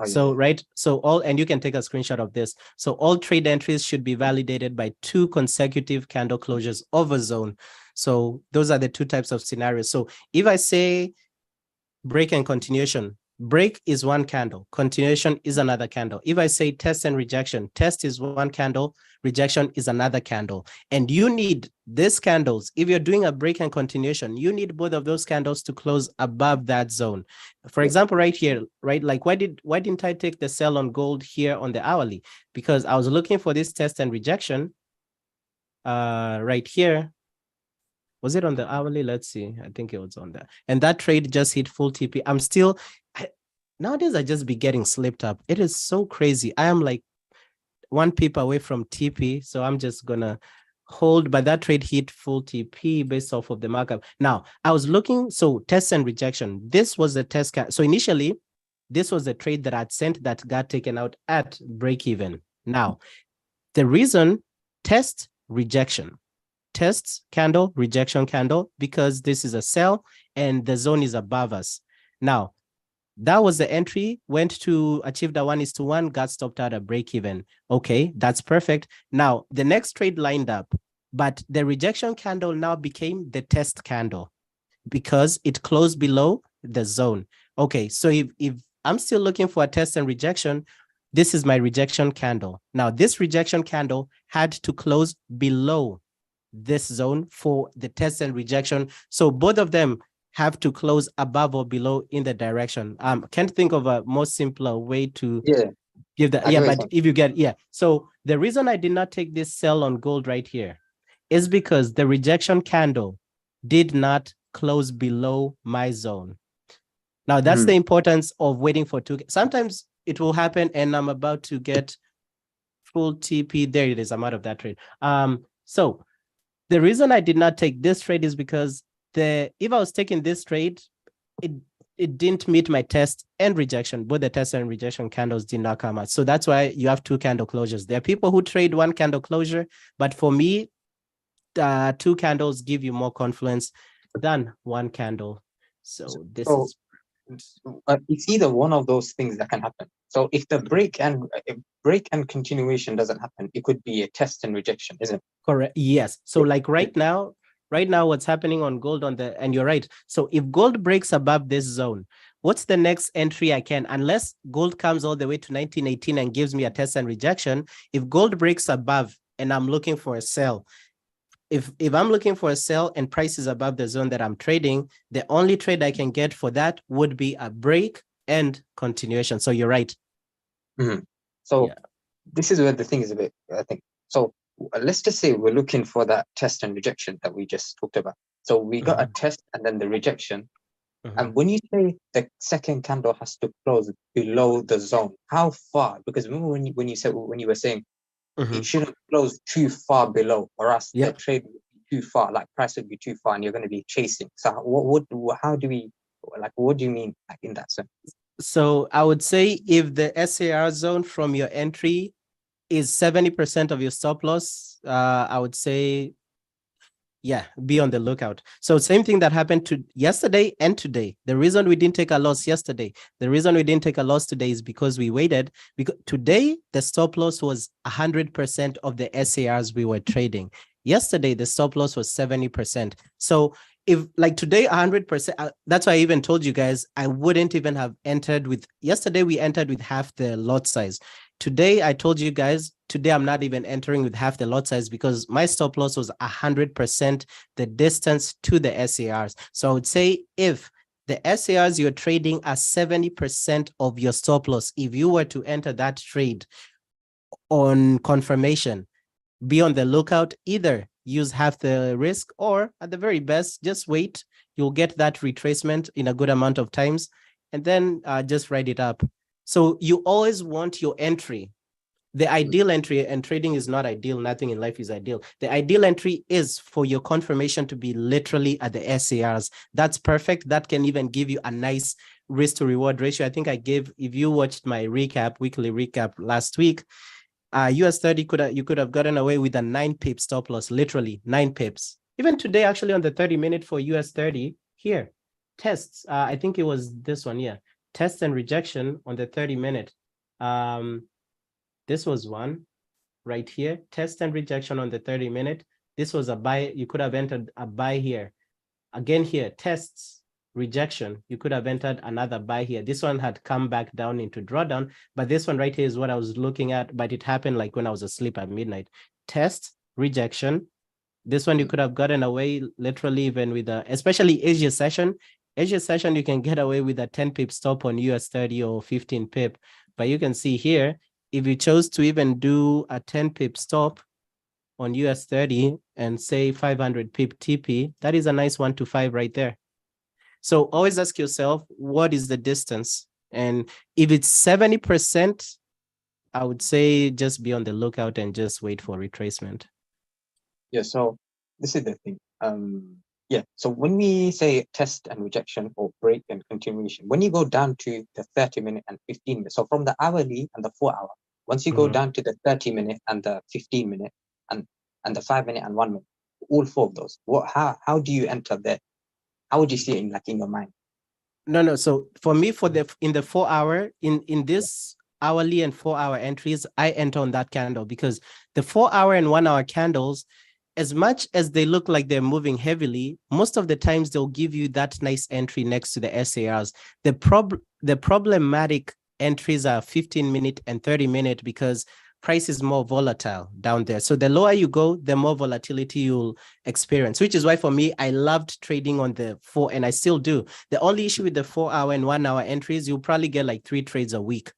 So, right. So and you can take a screenshot of this. So all trade entries should be validated by 2 consecutive candle closures of a zone. So those are the 2 types of scenarios. So if I say break and continuation, break is 1 candle, continuation is another candle. If I say test and rejection, test is 1 candle, rejection is another candle. And you need these candles. If you're doing a break and continuation, you need both of those candles to close above that zone. For example, right here, right? Like why didn't I take the sell on gold here on the hourly? Because I was looking for this test and rejection right here. Was it on the hourly? Let's see. I think it was on there. And that trade just hit full TP. Nowadays I just be getting slipped up. It is so crazy. I am like 1 pip away from TP. So I'm just gonna hold, but that trade hit full TP based off of the markup. Now I was looking, so test and rejection. This was the test. So initially, this was the trade that I'd sent that got taken out at break even. Now, the reason test rejection. Tests candle, rejection candle, because this is a sell and the zone is above us. Now, that was the entry, went to achieve the 1:1, got stopped at a break even. Okay, that's perfect. Now, the next trade lined up, but the rejection candle now became the test candle because it closed below the zone. Okay, so if I'm still looking for a test and rejection, this is my rejection candle. Now, this rejection candle had to close below this zone for the test and rejection. So both of them have to close above or below in the direction. Can't think of a more simpler way to give that. Yeah, but if you get, So the reason I did not take this sell on gold right here is because the rejection candle did not close below my zone. Now that's the importance of waiting for 2. Sometimes it will happen and I'm about to get full TP. There it is. I'm out of that trade. So the reason I did not take this trade is because if I was taking this trade, it didn't meet my test and rejection. Both the test and rejection candles did not come out. So that's why you have 2 candle closures. There are people who trade 1 candle closure, but for me, 2 candles give you more confluence than 1 candle. So this is... It's either one of those things that can happen. So if the break and continuation doesn't happen, it could be a test and rejection, isn't it? Correct. Yes. So like right now, right now what's happening on gold and you're right. So if gold breaks above this zone, what's the next entry I can, unless gold comes all the way to 1918 and gives me a test and rejection, if gold breaks above and I'm looking for a sell, if I'm looking for a sell and price is above the zone that I'm trading, the only trade I can get for that would be a break and continuation. So you're right. Mhm. So Yeah. this is where the thing is a bit, I think. So let's just say we're looking for that test and rejection that we just talked about. So we got a test and then the rejection. And when you say the second candle has to close below the zone, how far? Because remember when you were saying it shouldn't close too far below, or else the trade would be too far, like price would be too far, and you're going to be chasing. So how do we, like, what do you mean, like, in that sense? So I would say if the SAR zone from your entry is 70% of your stop loss, I would say, yeah, be on the lookout. So same thing that happened to yesterday and today. The reason we didn't take a loss yesterday, the reason we didn't take a loss today is because we waited. Because today the stop loss was 100% of the SARs we were trading. Yesterday the stop loss was 70%. So if like today 100%, that's why I even told you guys I wouldn't even have entered with, yesterday we entered with half the lot size. Today, I told you guys, today I'm not even entering with half the lot size because my stop loss was 100% the distance to the SARs. So I would say if the SARs you're trading are 70% of your stop loss, if you were to enter that trade on confirmation, be on the lookout, either use half the risk or at the very best, just wait. You'll get that retracement in a good amount of times and then just write it up. So you always want your entry. The ideal entry, and trading is not ideal. Nothing in life is ideal. The ideal entry is for your confirmation to be literally at the SARs. That's perfect. That can even give you a nice risk to reward ratio. I think I gave, if you watched my weekly recap last week, US 30 you could have gotten away with a 9 pip stop loss, literally 9 pips. Even today, actually on the 30-minute for US 30 here, tests. I think it was this one, yeah. Test and rejection on the 30-minute. This was one right here. Test and rejection on the 30-minute. This was a buy. You could have entered a buy here. Again here, tests, rejection. You could have entered another buy here. This one had come back down into drawdown, but this one right here is what I was looking at, but it happened like when I was asleep at midnight. Test, rejection. This one you could have gotten away literally even with especially Asia session. Asia session, you can get away with a 10 pip stop on US 30 or 15 pip. But you can see here, if you chose to even do a 10 pip stop on US 30 and say 500 pip TP, that is a nice 1 to 5 right there. So always ask yourself, what is the distance? And if it's 70%, I would say just be on the lookout and just wait for retracement. Yeah, so this is the thing. Yeah, so when we say test and rejection or break and continuation, when you go down to the 30-minute and 15-minute, so from the hourly and the 4-hour, once you go down to the 30-minute and the 15-minute and the 5-minute and 1 minute, all 4 of those, how do you enter there? How would you see it in your mind? No. So for me, in the 4-hour, in this hourly and 4-hour entries, I enter on that candle because the 4-hour and 1-hour candles, as much as they look like they're moving heavily, most of the times they'll give you that nice entry next to the SARs. The problematic entries are 15-minute and 30-minute because price is more volatile down there. So the lower you go, the more volatility you'll experience, which is why for me, I loved trading on the 4, and I still do. The only issue with the 4-hour and 1-hour entries, you'll probably get like 3 trades a week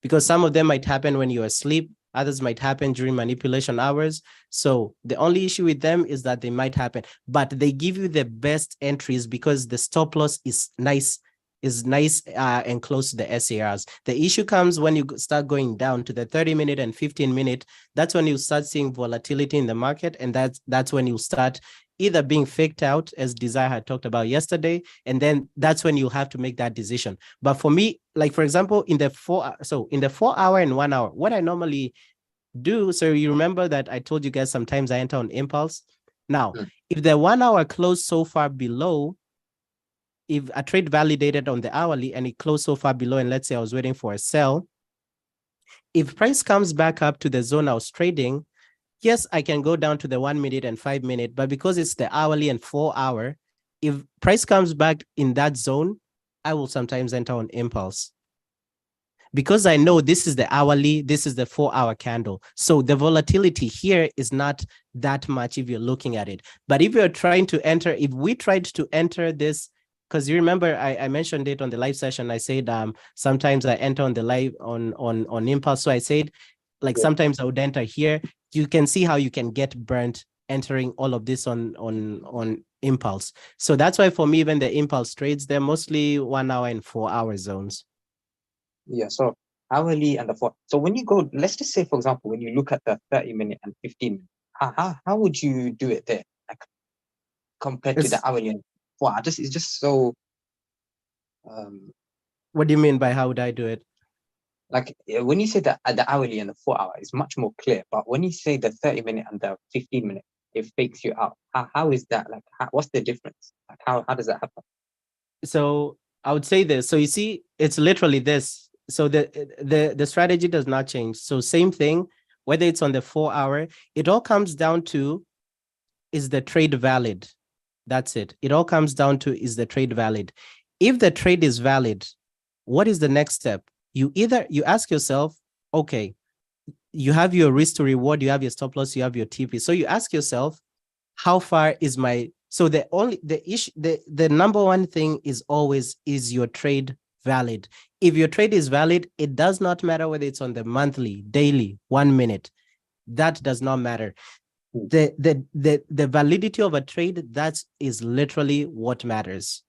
because some of them might happen when you're asleep. Others might happen during manipulation hours. So the only issue with them is that they might happen, but they give you the best entries because the stop loss is nice and close to the SARs. The issue comes when you start going down to the 30-minute and 15-minute. That's when you start seeing volatility in the market, and that's when you start either being faked out, as Desire had talked about yesterday, and then that's when you have to make that decision. But for me, like for example, in the 4-hour and 1-hour, what I normally do, so you remember that I told you guys sometimes I enter on impulse. Now, if the 1-hour closed so far below, if a trade validated on the hourly and it closed so far below, and let's say I was waiting for a sell, if price comes back up to the zone I was trading, yes, I can go down to the 1 minute and 5 minute, but because it's the hourly and 4 hour, if price comes back in that zone, I will sometimes enter on impulse. Because I know this is the hourly, this is the 4 hour candle. So the volatility here is not that much if you're looking at it. But if you're trying to enter, if we tried to enter this, because you remember I mentioned it on the live session, I said sometimes I enter on the live on impulse. So I said, like, sometimes I would enter here. You can see how you can get burnt entering all of this on impulse. So that's why for me, even the impulse trades, they're mostly 1 hour and 4 hour zones. Yeah, so hourly and the 4. So when you go, let's just say, for example, when you look at the 30-minute and 15-minute, how would you do it there? Like, compared to the hourly and 4 hour? It's just so. What do you mean by how would I do it? Like, when you say that the hourly and the 4 hour is much more clear, but when you say the 30-minute and the 15-minute, it fakes you out. How is that? Like, what's the difference? Like, how does that happen? So I would say this. So you see, it's literally this. So the strategy does not change. So same thing, whether it's on the 4 hour, it all comes down to, is the trade valid? That's it. It all comes down to, is the trade valid? If the trade is valid, what is the next step? You ask yourself, okay, you have your risk to reward, you have your stop loss, you have your TP. So you ask yourself, how far is my, so the number one thing is always, is your trade valid? If your trade is valid, it does not matter whether it's on the monthly, daily, 1 minute. That does not matter. The validity of a trade, that is literally what matters.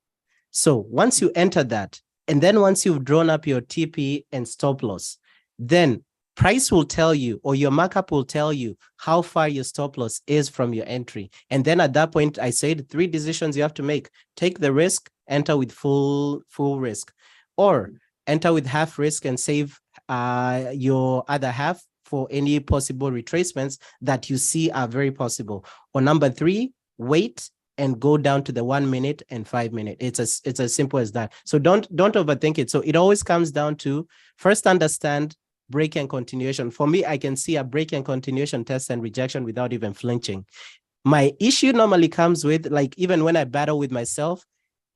So once you enter that, and then once you've drawn up your TP and stop loss, then price will tell you, or your markup will tell you, how far your stop loss is from your entry. And then at that point, I said 3 decisions you have to make. Take the risk, enter with full risk, or enter with half risk and save your other half for any possible retracements that you see are very possible. Or number 3, wait and go down to the 1 minute and 5 minute. It's as simple as that. So don't overthink it. So it always comes down to, first understand break and continuation. For me, I can see a break and continuation, test and rejection without even flinching. My issue normally comes with, like, even when I battle with myself,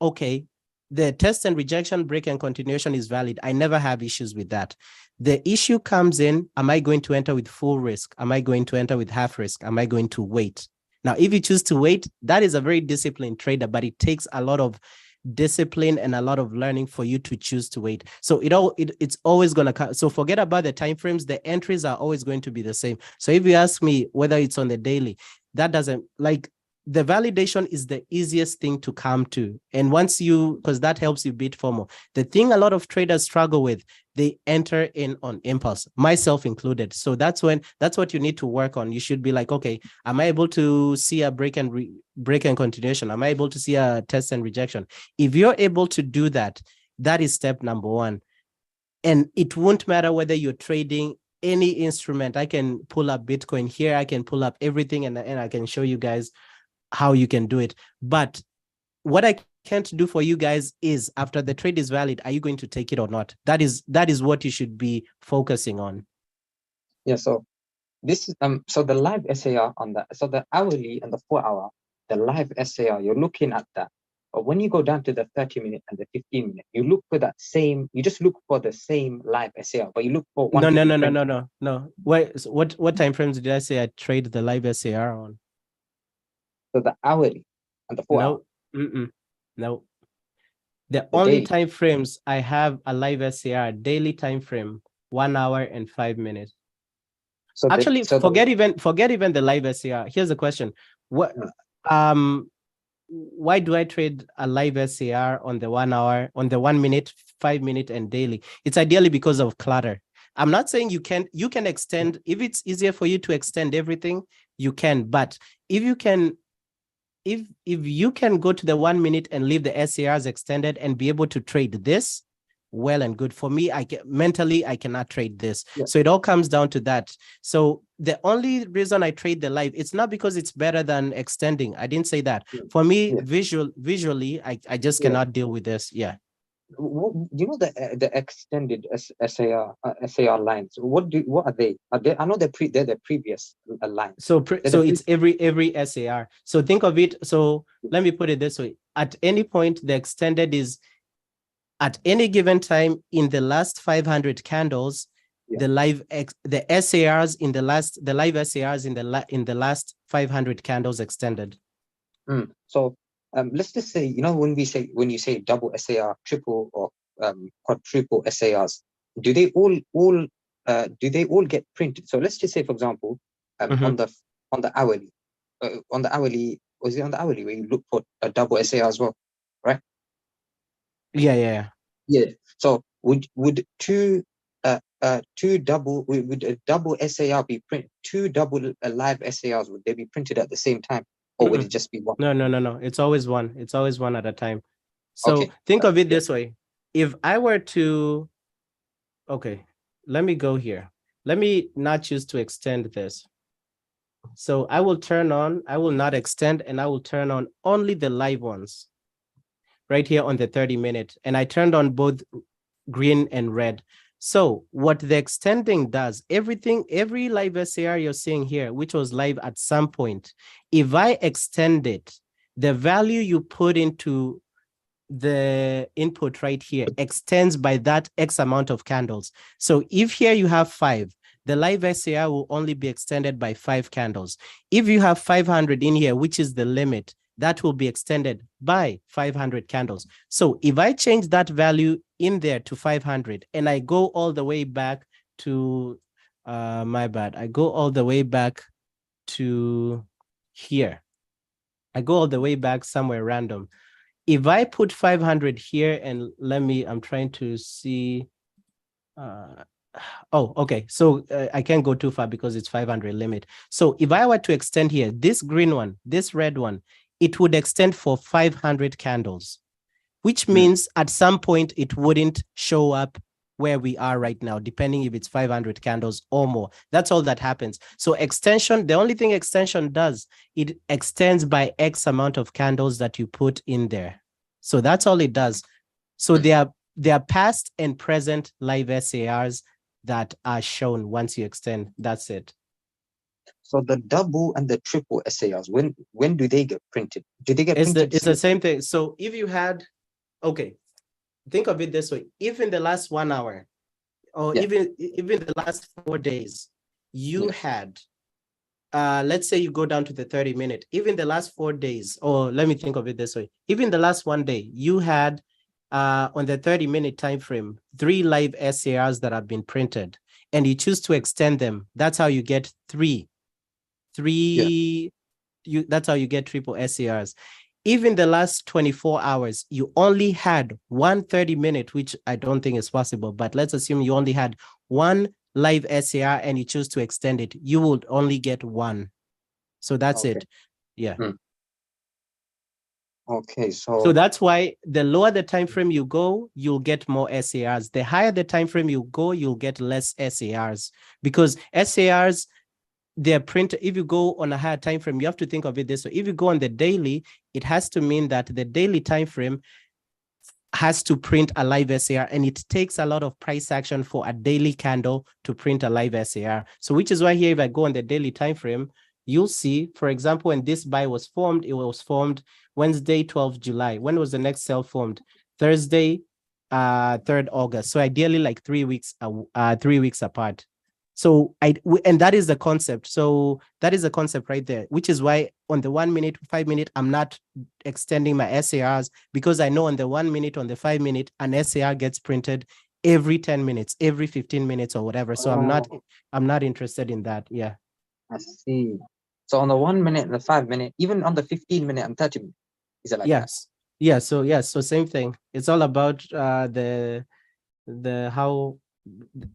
okay, the test and rejection, break and continuation is valid. I never have issues with that. The issue comes in, am I going to enter with full risk? Am I going to enter with half risk? Am I going to wait? Now, if you choose to wait, that is a very disciplined trader, but it takes a lot of discipline and a lot of learning for you to choose to wait. So it's always going to come. So forget about the timeframes. The entries are always going to be the same. So if you ask me whether it's on the daily, that doesn't, like, the validation is the easiest thing to come to. And once because that helps you beat FOMO. The thing a lot of traders struggle with, they enter in on impulse, myself included. So that's what you need to work on. You should be like, okay, am I able to see a break and continuation? Am I able to see a test and rejection? If you're able to do that, that is step number 1. And it won't matter whether you're trading any instrument. I can pull up Bitcoin here. I can pull up everything and I can show you guys how you can do it. But what I can't do for you guys is, after the trade is valid, are you going to take it or not? That is what you should be focusing on. Yeah, so this so the live SAR on that, so the hourly and the 4 hour, the live SAR, you're looking at that. But when you go down to the 30-minute and the 15-minute, you look for that same, you just look for the same live SAR, but you look for one. No. Wait, so what time frames did I say I trade the live SAR on? So the hourly and the 4 hour. No. The only time frames I have a live SAR, daily time frame, 1 hour and 5 minutes. So actually, forget even the live SAR. Here's the question: why do I trade a live SAR on the 1 hour, on the 1 minute, 5 minute, and daily? It's ideally because of clutter. I'm not saying you can extend. If it's easier for you to extend everything, you can. But if you can go to the 1 minute and leave the SARs extended and be able to trade this, well and good. For me, I cannot trade this. Yeah. So it all comes down to that. So the only reason I trade the live, it's not because it's better than extending. I didn't say that. Yeah. For me, visually, I just cannot deal with this. Yeah. you know the extended SAR lines? What are they? I know they're the previous lines. So it's every SAR. So think of it. So let me put it this way: at any point, the extended is at any given time in the last 500 candles. Yeah. The live SARs in the last 500 candles extended. So let's just say, when you say double SAR, triple or quadruple SARs, do they all get printed? So let's just say, for example, on the hourly, was it on the hourly where you look for a double SAR as well, right? Yeah. So would a double SAR be printed? Two double live SARs, would they be printed at the same time, or would it just be one? No. It's always one. It's always one at a time. So Okay. think of it this way: if I were to, okay, let me go here. Let me not choose to extend this. So I will not extend, and I will turn on only the live ones right here on the 30-minute. And I turned on both green and red. So what the extending does, every live SAR you're seeing here, which was live at some point, if I extend it, the value you put into the input right here extends by that X amount of candles. So if here you have 5, the live SAR will only be extended by 5 candles. If you have 500 in here, which is the limit, that will be extended by 500 candles. So if I change that value in there to 500 and I go all the way back to, I go all the way back to here. I go all the way back somewhere random. If I put 500 here and I'm trying to see. Okay. So I can't go too far because it's 500 limit. So if I were to extend here, this green one, this red one, it would extend for 500 candles, which means at some point it wouldn't show up where we are right now, depending if it's 500 candles or more. That's all that happens. So extension, the only thing extension does, it extends by X amount of candles that you put in there. So that's all it does. So there are past and present live SARs that are shown once you extend. That's it. So the double and the triple SARs, when do they get printed? Do they get printed? It's the same thing. So if you had, okay, think of it this way: if in the last 1 hour, or even the last 4 days, you had, let's say you go down to the 30-minute, even the last 4 days, or let me think of it this way: even the last 1 day, you had on the 30-minute time frame 3 live SARs that have been printed, and you choose to extend them. That's how you get that's how you get triple SARs. Even the last 24 hours, you only had 1 30-minute, which I don't think is possible, but let's assume you only had 1 live SAR and you choose to extend it, you would only get 1. So that's it. Yeah. Okay, so that's why the lower the time frame you go, you'll get more SARs. The higher the time frame you go, you'll get less SARs, because SARs, they're printed. If you go on a higher time frame, you have to think of it this way: if you go on the daily, it has to mean that the daily time frame has to print a live SAR, and it takes a lot of price action for a daily candle to print a live SAR. So which is why here, if I go on the daily time frame, you'll see, for example, when this buy was formed, it was formed Wednesday, 12th July. When was the next sell formed? Thursday, 3rd August. So ideally like 3 weeks, 3 weeks apart. So and that is the concept. So that is the concept right there, which is why on the 1 minute, 5 minute, I'm not extending my SARs, because I know on the 1 minute, on the 5 minute, an SAR gets printed every 10 minutes, every 15 minutes or whatever. So I'm not interested in that. Yeah. I see. So on the 1 minute and the 5 minute, even on the 15 minute and 30 minute, is it like yes. that? Yeah. So same thing. It's all about the how.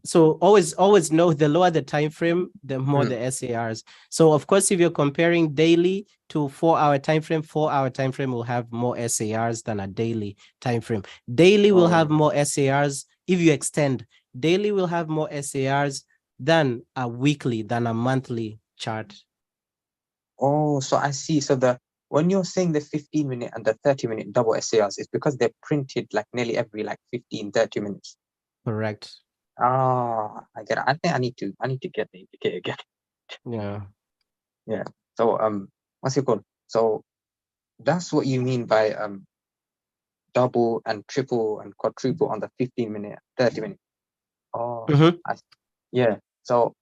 So always know, the lower the time frame, the more the SARs. So of course, if you're comparing daily to 4-hour time frame, 4-hour time frame will have more SARs than a daily time frame. Daily will have more SARs. If you extend, daily will have more SARs than a weekly, than a monthly chart. Oh, so I see. So the when you're saying the 15-minute and the 30-minute double SARs, it's because they're printed like nearly every like 15, 30 minutes. Correct. Ah, I get it. I think I need to get the indicator again. Yeah. So what's it called? So that's what you mean by double and triple and quadruple on the 15-minute, 30-minute. Oh, Mhm. yeah. So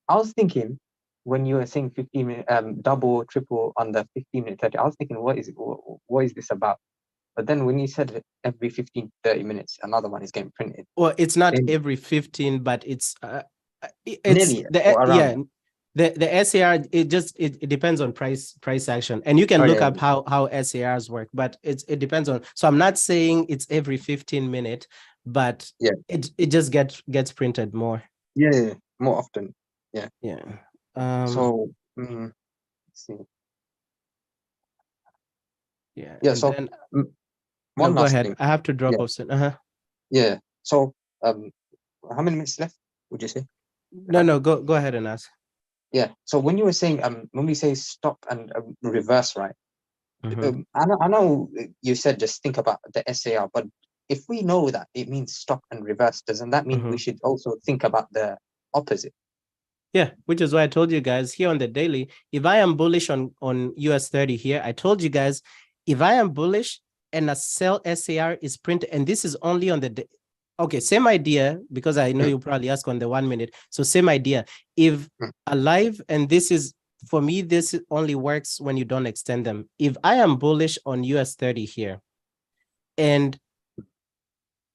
I was thinking when you were saying 15-minute, double, triple on the 15-minute, 30, I was thinking, what is this about? But then when you said it every 15, 30 minutes, another one is getting printed. Well, it's not Then every 15, but it's nearly the or around. yeah. The SAR, it depends on price action, and you can Oh, look yeah, up how SARs work, but it depends on. So I'm not saying it's every 15-minute, but Yeah. it just gets printed more. yeah, more often. Yeah. So let's see. Yeah. Yeah. And So then mm, no, one go last ahead. thing. I have to drop Yeah. off soon. Yeah. So how many minutes left? Would you say? No, go ahead and ask. Yeah. So when you were saying when we say stop and reverse, right? Mhm. I know you said just think about the SAR, but if we know that it means stop and reverse, doesn't that mean we should also think about the opposite? Yeah, which is why I told you guys here on the daily, if I am bullish on US 30 here, I told you guys, if I am bullish and a sell SAR is printed, and this is only on the day. Okay, same idea, because I know you probably ask on the 1 minute. So same idea. If alive, and this is, for me, this only works when you don't extend them. If I am bullish on US 30 here, and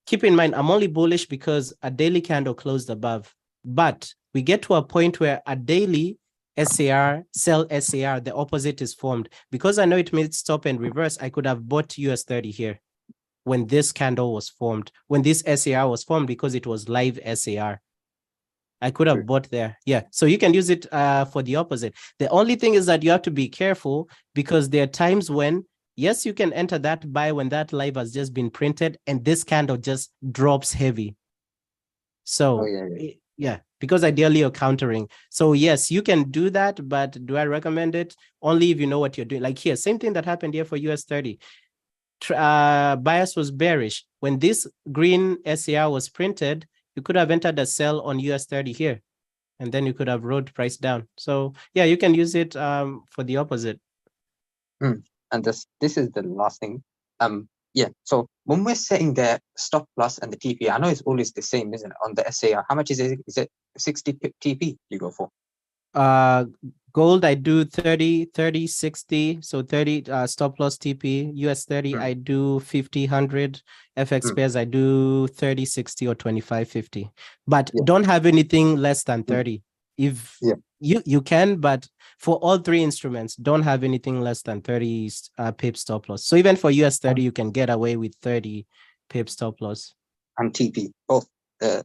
keep in mind, I'm only bullish because a daily candle closed above, but we get to a point where a daily SAR, sell SAR, the opposite is formed. Because I know it means stop and reverse, I could have bought US 30 here when this candle was formed, when this SAR was formed, because it was live SAR. I could have bought there. Yeah. So you can use it for the opposite. The only thing is that you have to be careful, because there are times when, yes, you can enter that buy when that live has just been printed and this candle just drops heavy. So yeah, because ideally you're countering. So yes, you can do that, but do I recommend it? Only if you know what you're doing. Like here, same thing that happened here for US 30. Bias was bearish. When this green SAR was printed, you could have entered a sell on US 30 here, and then you could have rode price down. So yeah, you can use it for the opposite. And this is the last thing. Yeah. So when we're setting the stop loss and the TP, I know it's always the same, isn't it? On the SAR, how much is it? Is it 60 pip TP you go for? Gold, I do 30, 30, 60. So 30 stop loss TP. US 30, I do 50, 100. FX pairs, I do 30, 60 or 25, 50. But don't have anything less than 30. If you can, but for all three instruments, don't have anything less than 30 pip stop loss. So even for US 30, you can get away with 30 pip stop loss. And TP, both, right?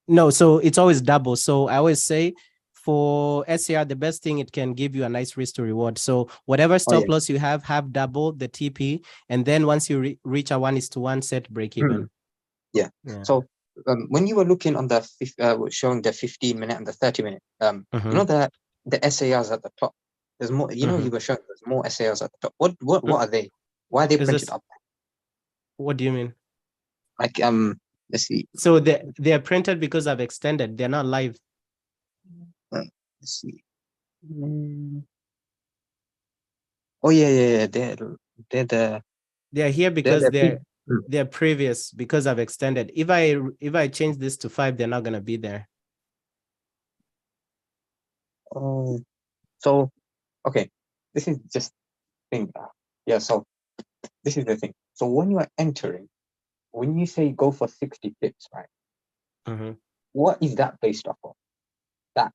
No, so it's always double. So I always say, for SAR, the best thing, it can give you a nice risk to reward. So whatever stop loss you have double the TP. And then once you reach a 1:1 set break even. Yeah. So when you were looking on the showing the 15-minute and the 30-minute, you know the SARs at the top. There's more. You know, you were showing there's more SARs at the top. What are they? Why are they printed up? What do you mean? Like let's see. So they're printed because I've extended. They're not live. Let's see. Oh yeah. They're here because they're previous, because I've extended. If I change this to 5, they're not gonna be there. Oh, so okay. This is just thing. Yeah. So this is the thing. So when you are entering, when you say go for 60 pips, right? What is that based off of? That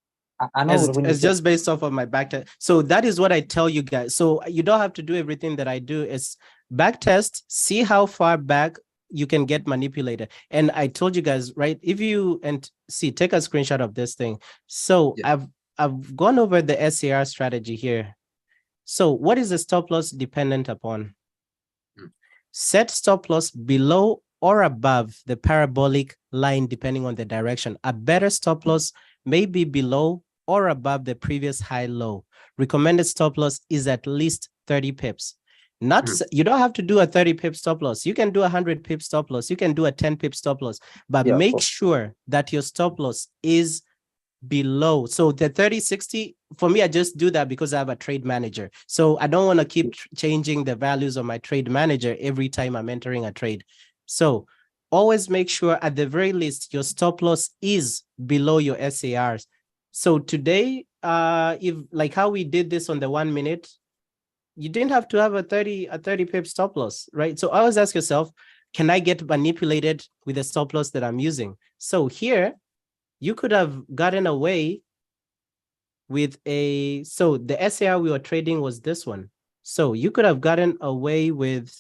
I know it's just based off of my back test. So that is what I tell you guys. So you don't have to do everything that I do. It's back test, see how far back you can get manipulated. And I told you guys, right? If you take a screenshot of this thing. So I've gone over the SAR strategy here. So what is the stop loss dependent upon? Set stop loss below or above the parabolic line, depending on the direction. A better stop loss may be below or above the previous high low. Recommended stop loss is at least 30 pips. Not you don't have to do a 30 pip stop loss. You can do a 100 pip stop loss. You can do a 10 pip stop loss, but Yeah, make sure that your stop loss is below. So the 30-60, for me, I just do that because I have a trade manager. So I don't want to keep changing the values of my trade manager every time I'm entering a trade. So always make sure at the very least your stop loss is below your SARs. So today, if like how we did this on the 1 minute, you didn't have to have a 30 pip stop loss, right? So always ask yourself, can I get manipulated with the stop loss that I'm using? So here, you could have gotten away with so the SAR we were trading was this one. So you could have gotten away with,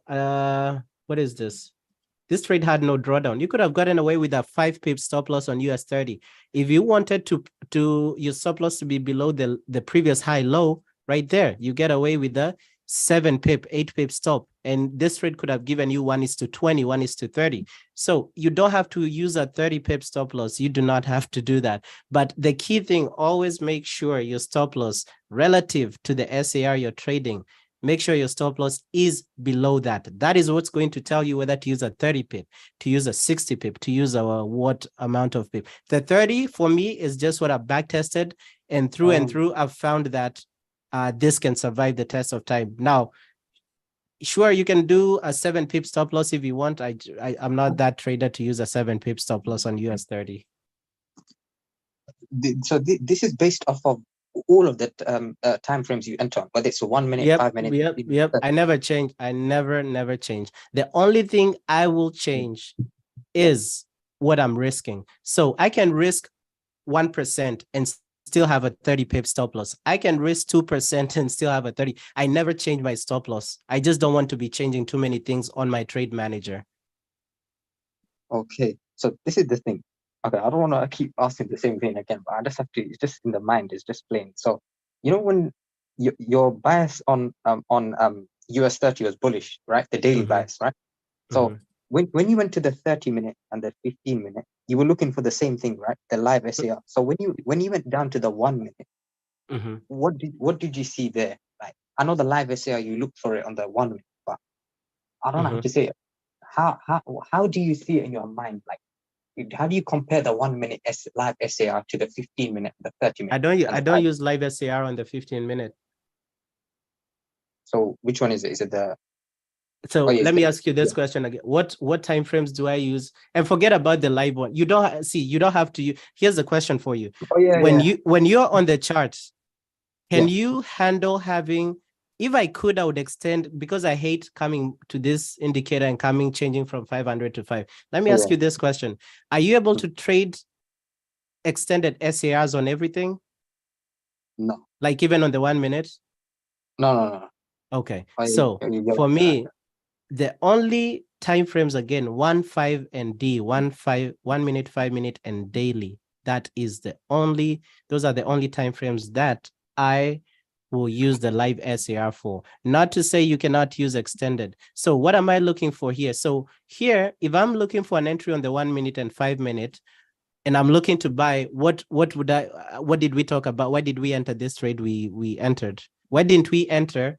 what is this? This trade had no drawdown. You could have gotten away with a 5 pip stop loss on US 30. If you wanted to your stop loss to be below the previous high low, right there, you get away with the 7 pip, 8 pip stop. And this trade could have given you 1:20, 1:30. So you don't have to use a 30 pip stop loss. You do not have to do that. But the key thing, always make sure your stop loss relative to the SAR you're trading, make sure your stop loss is below that. That is what's going to tell you whether to use a 30 pip, to use a 60 pip, to use what amount of pip. The 30 for me is just what I've back tested, and through I've found that this can survive the test of time. Now, sure, you can do a 7 pip stop loss if you want. I'm not that trader to use a 7 pip stop loss on US 30. So this is based off of all of the time frames you enter on, whether it's a 1 minute, 5 minutes. Yep. I never change. I never change. The only thing I will change is what I'm risking. So I can risk 1% and still have a 30 pip stop loss. I can risk 2% and still have a 30. I never change my stop loss. I just don't want to be changing too many things on my trade manager. Okay, so this is the thing. Okay, I don't want to keep asking the same thing again, but I just have to. It's just in the mind. It's just plain. So you know when your bias on US 30 was bullish, right? The daily bias, right? So when you went to the 30-minute and the 15-minute, you were looking for the same thing, right? The live SAR. So when you went down to the 1 minute, what did you see there? Like, I know the live SAR, you looked for it on the 1 minute, but I don't know how to say it. How do you see it in your mind? Like, how do you compare the 1 minute live SAR to the 15-minute, the 30-minute? I don't use live SAR on the 15-minute. So which one is it? Is it the? So let me ask you this question again. What time frames do I use? And forget about the live one. You don't see. You don't have to. Here's a question for you. When you're on the chart, can you handle having? If I could, I would extend, because I hate coming to this indicator and changing from 500 to 5. Let me ask you this question. Are you able to trade extended SARs on everything? No. Like even on the 1 minute? No. Okay. So for me, the only time frames, again, 1, 5, and D, 1 minute, 5 minute, and daily. Those are the only time frames that I will use the live SAR for. Not to say you cannot use extended. So what am I looking for here? So here, if I'm looking for an entry on the 1 minute and 5 minute, and I'm looking to buy, what did we talk about? Why did we enter this trade we entered? Why didn't we enter?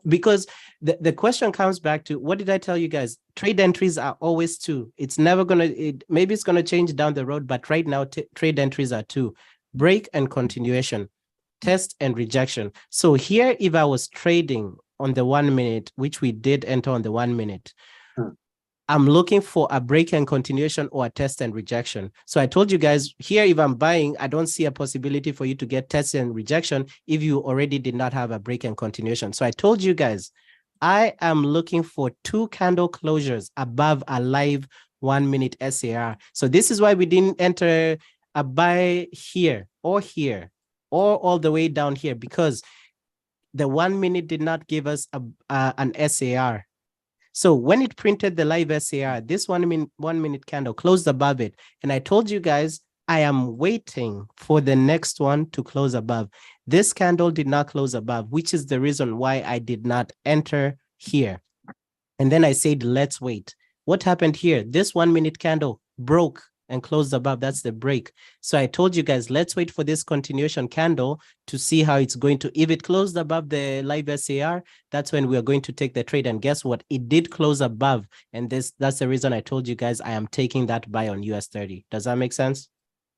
Because the question comes back to, what did I tell you guys? Trade entries are always 2. It's never maybe it's gonna change down the road, but right now trade entries are 2: break and continuation, test and rejection. So here, if I was trading on the 1 minute, which we did enter on the 1 minute, I'm looking for a break and continuation or a test and rejection. So I told you guys here, if I'm buying, I don't see a possibility for you to get test and rejection if you already did not have a break and continuation. So I told you guys, I am looking for 2 candle closures above a live 1 minute SAR. So this is why we didn't enter a buy here or all the way down here, because the 1 minute did not give us an SAR. So when it printed the live SAR, this 1 minute candle closed above it. And I told you guys, I am waiting for the next one to close above. This candle did not close above, which is the reason why I did not enter here. And then I said, let's wait. What happened here? This 1 minute candle broke and closed above. That's the break. So I told you guys, let's wait for this continuation candle to see how it's going to. If it closed above the live SAR, that's when we are going to take the trade. And guess what? It did close above. And that's the reason I told you guys I am taking that buy on US 30. Does that make sense?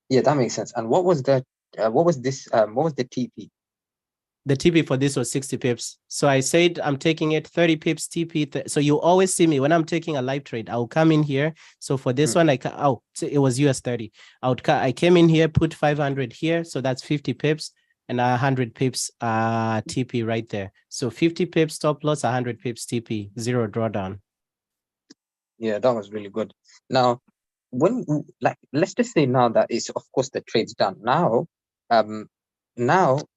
Yeah, that makes sense. And what was the TP? The TP for this was 60 pips. So I said I'm taking it 30 pips TP. So you always see me when I'm taking a live trade. I'll come in here. So for this one, so it was US 30. I came in here, put 500 here. So that's 50 pips and 100 pips TP right there. So 50 pips stop loss, 100 pips TP, zero drawdown. Yeah, that was really good. Now, let's just say now that is, of course, the trade's done. Now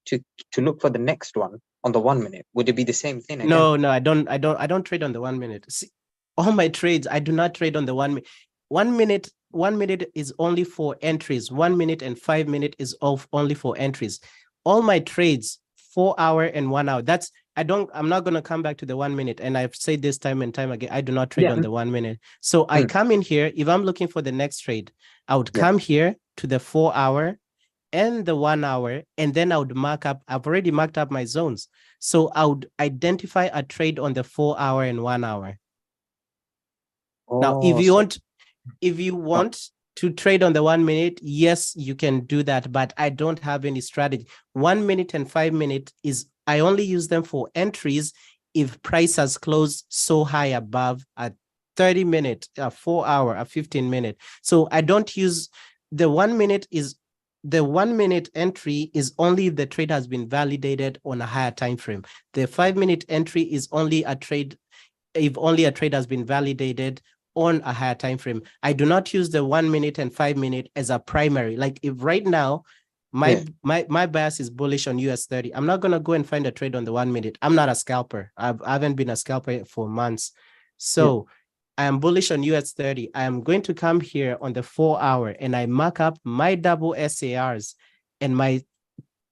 to look for the next one on the 1 minute, would it be the same thing again? No, I don't trade on the 1 minute. See, all my trades, I do not trade on the 1 minute. 1 minute is only for entries. 1 minute and 5 minute is only for entries. All my trades, 4 hour and 1 hour. I'm not going to come back to the 1 minute. And I've said this time and time again, I do not trade on the 1 minute. So I come in here, if I'm looking for the next trade, I would come here to the 4 hour and the 1 hour, and then I would mark up. I've already marked up my zones. So I would identify a trade on the 4 hour and 1 hour. Now, if you want to trade on the 1 minute, yes, you can do that, but I don't have any strategy. 1 minute and 5 minute I only use them for entries if price has closed so high above a 30 minute, a 4 hour, a 15 minute. So I don't use the 1 minute the 1 minute entry is only if the trade has been validated on a higher time frame. The 5 minute entry is only a trade if only a trade has been validated on a higher time frame. I do not use the 1 minute and 5 minute as a primary. Like if right now my bias is bullish on US 30, I'm not going to go and find a trade on the 1 minute. I'm not a scalper. I haven't been a scalper for months. So I am bullish on US 30. I am going to come here on the 4 hour and I mark up my double SARs and my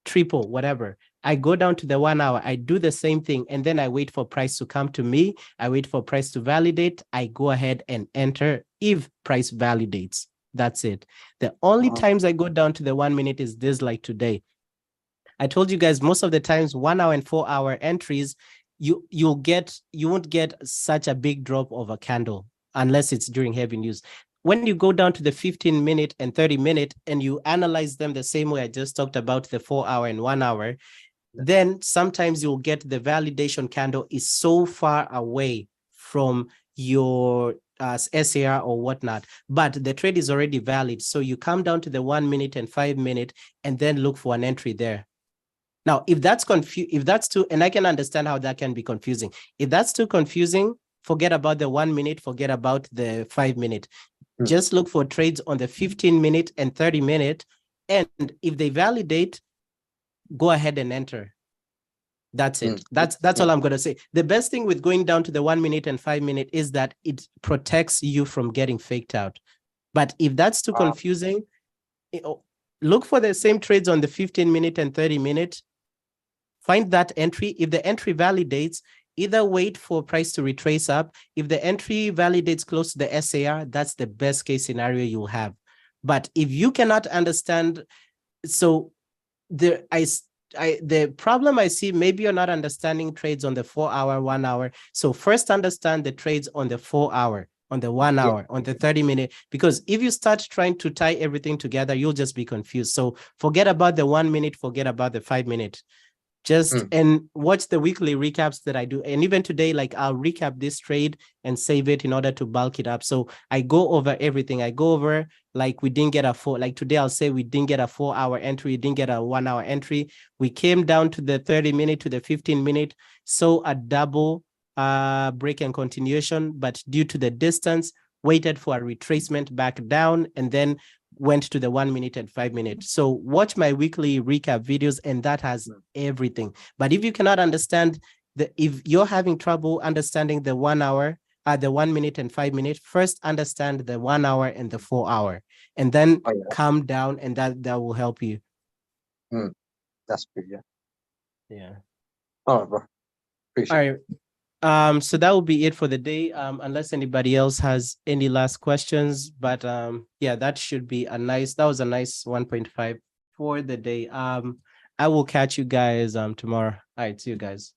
triple, whatever. I go down to the 1 hour. I do the same thing. And then I wait for price to come to me. I wait for price to validate. I go ahead and enter if price validates. That's it. The only times I go down to the 1 minute is this, like today. I told you guys most of the times 1 hour and 4 hour entries, you won't get such a big drop of a candle unless it's during heavy news. When you go down to the 15 minute and 30 minute and you analyze them the same way I just talked about the 4 hour and 1 hour, then sometimes you'll get the validation candle is so far away from your SAR or whatnot, but the trade is already valid. So you come down to the 1 minute and 5 minute and then look for an entry there. Now, if that's too, and I can understand how that can be confusing. If that's too confusing, forget about the 1 minute, forget about the 5 minute. Just look for trades on the 15 minute and 30 minute. And if they validate, go ahead and enter. That's it. That's all I'm going to say. The best thing with going down to the 1 minute and 5 minute is that it protects you from getting faked out. But if that's too confusing, look for the same trades on the 15 minute and 30 minute. Find that entry. If the entry validates, either wait for price to retrace up. If the entry validates close to the SAR, that's the best case scenario you'll have. But if you cannot understand, so the problem I see, maybe you're not understanding trades on the 4 hour, 1 hour. So first understand the trades on the 4 hour, on the 1 hour, on the 30 minute, because if you start trying to tie everything together, you'll just be confused. So forget about the 1 minute, forget about the 5 minute. And watch the weekly recaps that I do. And even today, like I'll recap this trade and save it in order to bulk it up. So I go over everything. I go over like we didn't get today I'll say we didn't get a 4 hour entry, we didn't get a 1 hour entry. We came down to the 30 minute to the 15 minute. So a double break and continuation, but due to the distance, waited for a retracement back down and then went to the 1 minute and 5 minute. So watch my weekly recap videos and that has everything. But if you cannot understand if you're having trouble understanding the 1 hour, the 1 minute and 5 minute, first understand the 1 hour and the 4 hour, and then calm down, and that will help you. That's good. Yeah. All right, bro. Appreciate it. All right. So that will be it for the day. Unless anybody else has any last questions, but yeah, that should be that was a nice 1.5 for the day. I will catch you guys tomorrow. All right, see you guys.